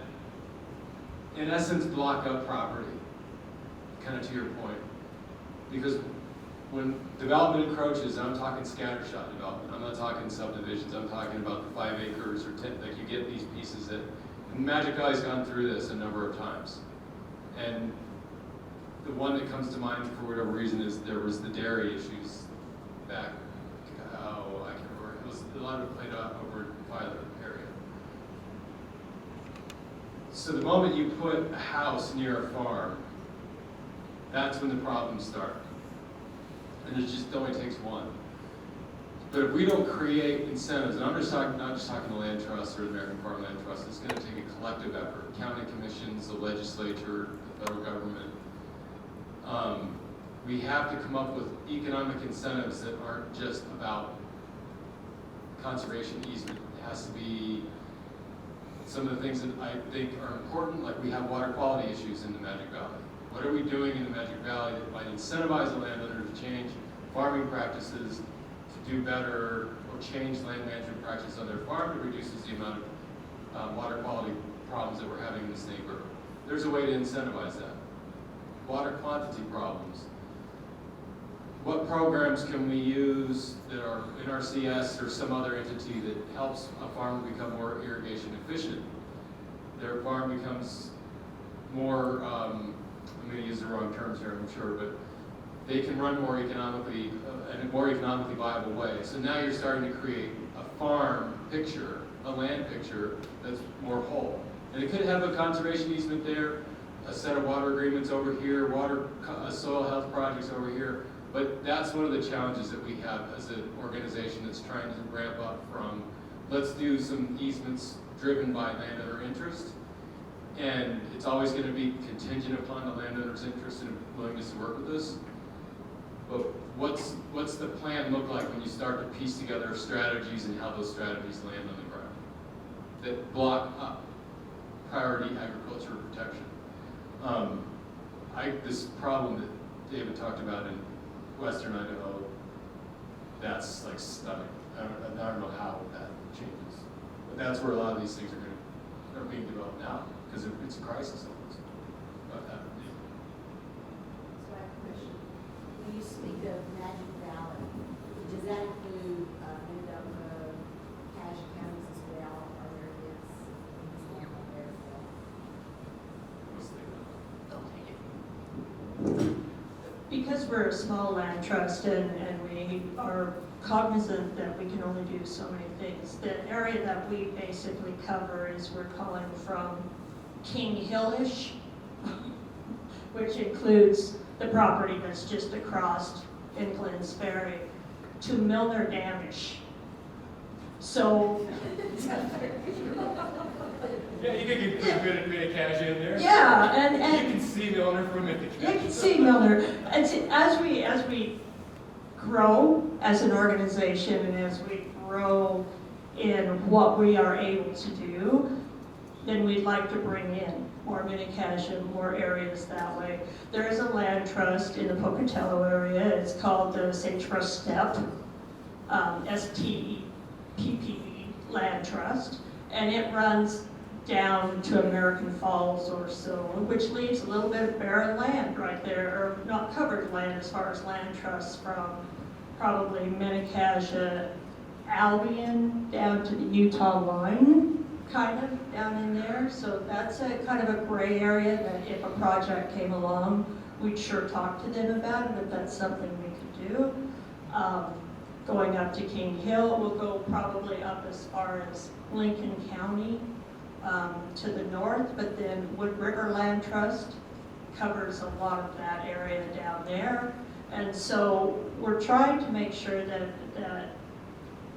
Speaker 3: in essence, block up property, kind of to your point. Because when development encroaches, I'm talking scattershot development, I'm not talking subdivisions, I'm talking about the 5 acres or 10, like you get these pieces that, and Magic Valley's gone through this a number of times. And the one that comes to mind for whatever reason is there was the dairy issues back, oh, I can't remember, it was, a lot of it played out over in Filer area. So the moment you put a house near a farm, that's when the problems start. And it just only takes one. But if we don't create incentives, and I'm just talking, not just talking the Land Trust or the American Farmland Trust, it's going to take a collective effort. County commissions, the legislature, the federal government. We have to come up with economic incentives that aren't just about conservation easement. It has to be some of the things that I think are important, like we have water quality issues in the Magic Valley. What are we doing in the Magic Valley that might incentivize the landowner to change farming practices, to do better, or change land management practices on their farm that reduces the amount of water quality problems that we're having in this neighborhood? There's a way to incentivize that. Water quantity problems. What programs can we use that are in RCS or some other entity that helps a farmer become more irrigation efficient? Their farm becomes more, I'm going to use the wrong terms here, I'm sure, but they can run more economically, in a more economically viable way. So now you're starting to create a farm picture, a land picture that's more whole. And it could have a conservation easement there, a set of water agreements over here, soil health projects over here. But that's one of the challenges that we have as an organization that's trying to ramp up from, let's do some easements driven by landowner interest. And it's always going to be contingent upon the landowner's interest and willingness to work with us. But what's the plan look like when you start to piece together strategies and how those strategies land on the ground that block up priority agriculture protection? This problem that David talked about in Western Idaho, that's like stunning. I don't know how that changes, but that's where a lot of these things are being developed now because it's a crisis almost. About that.
Speaker 6: So I have a question. When you speak of Magic Valley, does that include Mendota, Cache counties as well, or areas in this area there as well?
Speaker 2: Because we're a small land trust and we are cognizant that we can only do so many things, the area that we basically cover is we're calling from King Hillish, which includes the property that's just across in Glens Ferry, to Milner Damish. So,
Speaker 3: Yeah, you could get good at being cash in there.
Speaker 2: yeah,
Speaker 3: You
Speaker 2: and
Speaker 3: can see Milner from it.
Speaker 2: you can see Milner. And as we grow as an organization and as we grow in what we are able to do, then we'd like to bring in more Mini-Cache, more areas that way. There is a land trust in the Pocatello area. It's called the Sagebrush Steppe, STEPPE Land Trust, and it runs down to American Falls or so, which leaves a little bit of barren land right there, or not covered land as far as land trusts from probably Mini-Cache, Albion down to the Utah line, kind of down in there. So that's a kind of a gray area that if a project came along, we'd sure talk to them about it if that's something we could do. Going up to King Hill, we'll go probably up as far as Lincoln County to the north, but then Wood River Land Trust covers a lot of that area down there. And so we're trying to make sure that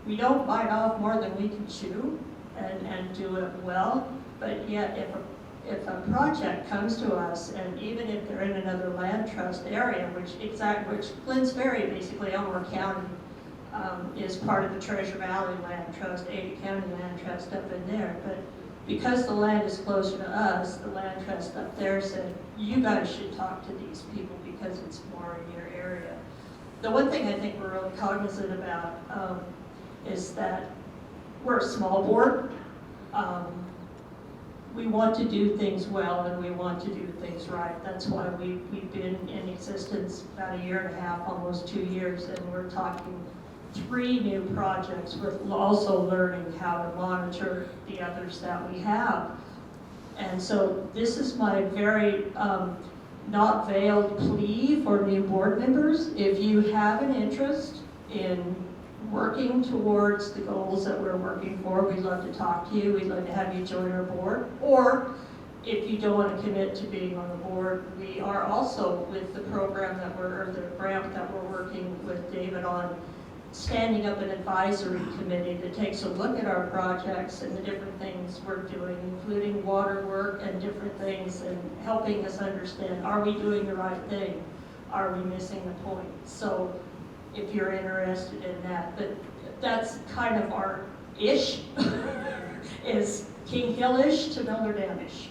Speaker 2: we don't bite off more than we can chew and do it well. But yet if a project comes to us, and even if they're in another land trust area, which Glens Ferry, basically Elmore County, is part of the Treasure Valley Land Trust, Ada County Land Trust up in there. But because the land is closer to us, the land trust up there said, you guys should talk to these people because it's more in your area. The one thing I think we're really cognizant about is that we're a small board. we want to do things well and we want to do things right. That's why we've been in existence about 1.5 years, almost 2 years, and we're talking 3 new projects with also learning how to monitor the others that we have. And so this is my very not veiled plea for new board members. If you have an interest in working towards the goals that we're working for, we'd love to talk to you. We'd love to have you join our board. Or if you don't want to commit to being on the board, we are also with the program that or the grant that we're working with David on, standing up an advisory committee that takes a look at our projects and the different things we're doing, including water work and different things, and helping us understand, are we doing the right thing? Are we missing the point? So if you're interested in that, but that's kind of our ish, is King Hill-ish to Miller Dam-ish.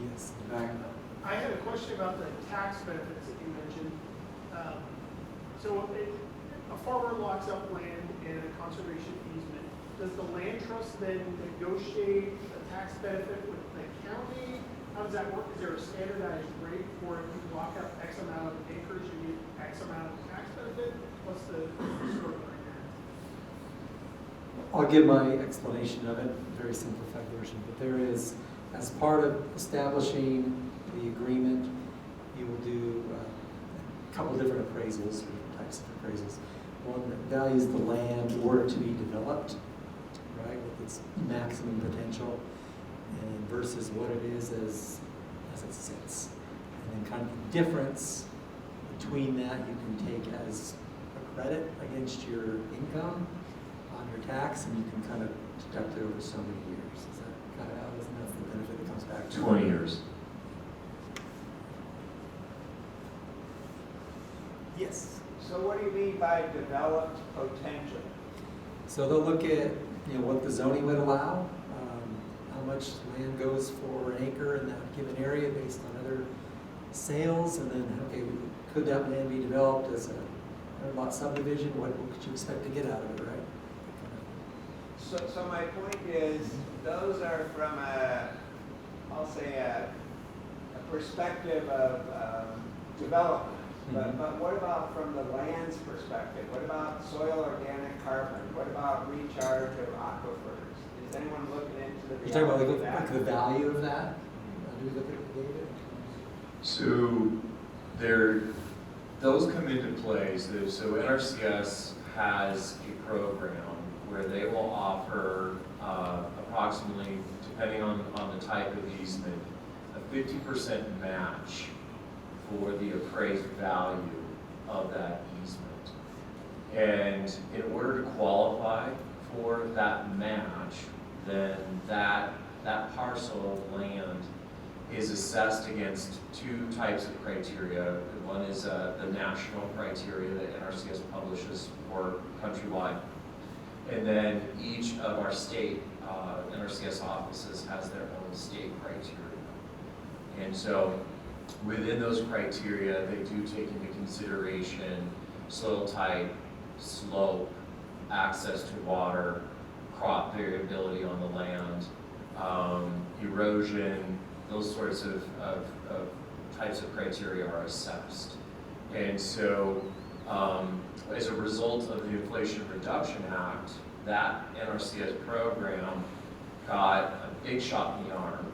Speaker 1: Yes.
Speaker 7: I had a question about the tax benefits that you mentioned. So if a farmer locks up land in a conservation easement, does the land trust then negotiate a tax benefit with the county? How does that work? Is there a standardized rate for if you lock up X amount of acres, you get X amount of tax benefit? What's the story behind that?
Speaker 1: I'll give my explanation of it, very simplified version, but there is, as part of establishing the agreement, you will do a couple different appraisals, or different types of appraisals. One that values the land in order to be developed, right, with its maximum potential, and versus what it is as it sits. And then kind of the difference between that you can take as a credit against your income on your tax, and you can kind of deduct it over so many years. Is that kind of how it is? And that's the benefit that comes back to
Speaker 4: 20 years.
Speaker 1: Yes.
Speaker 8: So what do you mean by developed potential?
Speaker 1: So they'll look at, what the zoning would allow, how much land goes for an acre in that given area based on other sales, and then, okay, could that land be developed as a lot subdivision? What could you expect to get out of it, right?
Speaker 8: So my point is, those are from I'll say a perspective of development.
Speaker 1: Mhm.
Speaker 8: But what about from the land's perspective? What about soil organic carbon? What about recharge of aquifers? Is anyone looking into the
Speaker 1: You're talking about
Speaker 8: reality of
Speaker 1: like the
Speaker 8: that?
Speaker 1: value of that? Do we look at it, David?
Speaker 9: So those come into play. So NRCS has a program where they will offer approximately, depending on the type of easement, a 50% match for the appraised value of that easement. And in order to qualify for that match, then that parcel of land is assessed against 2 types of criteria. One is the national criteria that NRCS publishes for countrywide. And then each of our state NRCS offices has their own state criteria. And so within those criteria, they do take into consideration soil type, slope, access to water, crop variability on the land, erosion, those sorts of types of criteria are assessed. And so as a result of the Inflation Reduction Act, that NRCS program got a big shot in the arm,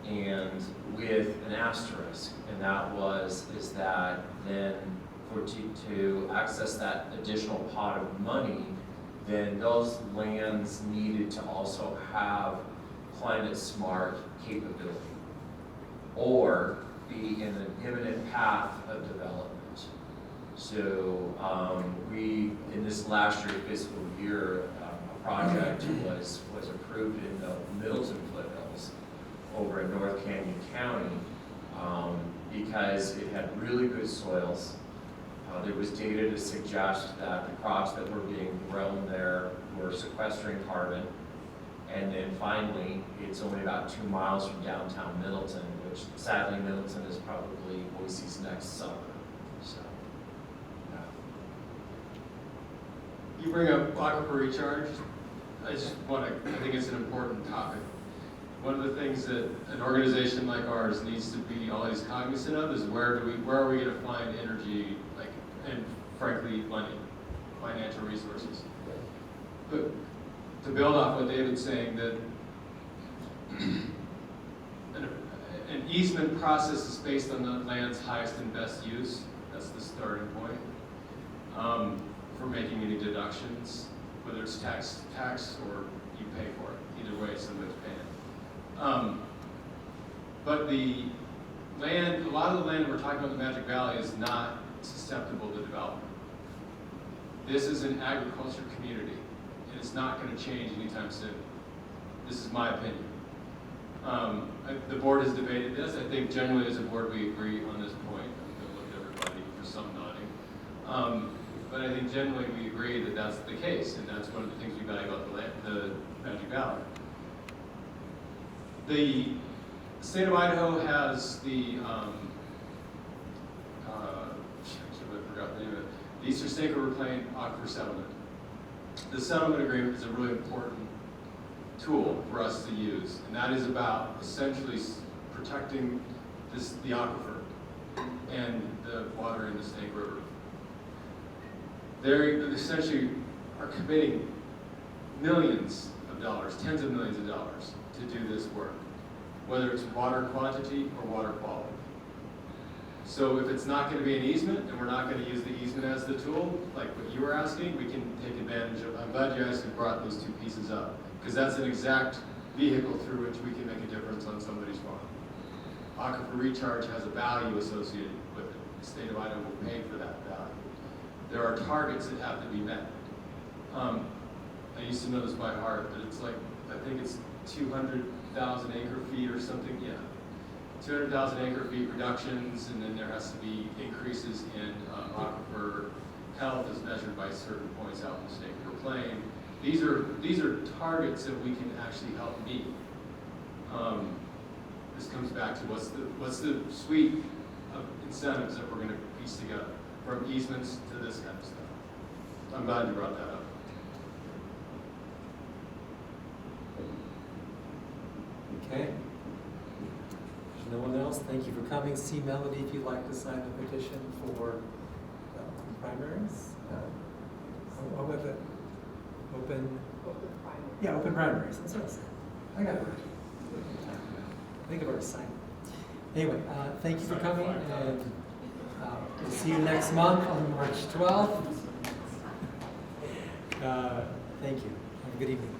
Speaker 9: and with an asterisk, and that is that then to access that additional pot of money, then those lands needed to also have climate smart capability or be in an imminent path of development. So we, in this last year fiscal year, a project was approved in the Middleton foothills over in North Canyon County because it had really good soils. There was data to suggest that the crops that were being grown there were sequestering carbon. And then finally, it's only about 2 miles from downtown Middleton, which sadly Middleton is probably Boise's next suburb. So,
Speaker 10: You bring up aquifer recharge. I think it's an important topic. One of the things that an organization like ours needs to be always cognizant of is where are we going to find energy, and frankly, money, financial resources. But to build off what David's saying, that an easement process is based on the land's highest and best use. That's the starting point for making any deductions, whether it's tax or you pay for it. Either way, somebody's paying. But the land, a lot of the land that we're talking about in the Magic Valley is not susceptible to development. This is an agriculture community, and it's not going to change anytime soon. This is my opinion. The board has debated this. I think generally as a board we agree on this point. I'm going to look at everybody for some nodding. But I think generally we agree that that's the case, and that's one of the things we value about the Magic Valley. The state of Idaho has the, I forgot the name of it, the Eastern Snake River Plain Aquifer Settlement. The settlement agreement is a really important tool for us to use, and that is about essentially protecting the aquifer and the water in the Snake River. They essentially are committing millions of dollars, tens of millions of dollars to do this work, whether it's water quantity or water quality. So if it's not going to be an easement, and we're not going to use the easement as the tool, like what you were asking, we can take advantage of. I'm glad you actually brought those two pieces up, because that's an exact vehicle through which we can make a difference on somebody's farm. Aquifer recharge has a value associated with it. The state of Idaho will pay for that value. There are targets that have to be met. I used to know this by heart, but it's like, I think it's 200,000 acre feet or something, yeah. 200,000 acre feet reductions, and then there has to be increases in aquifer health as measured by certain points out in the Snake River Plain. These are targets that we can actually help meet. This comes back to what's the suite of incentives that we're going to piece together, from easements to this kind of stuff. I'm glad you brought that up.
Speaker 1: Okay. There's no one else. Thank you for coming. See Melody if you'd like to sign the petition for primaries. What was it? Open primaries. Yeah, open primaries. That's what I said. I got it right. I think I've already signed it. Anyway, thank you for coming, and we'll see you next month on March 12th. Thank you. Have a good evening.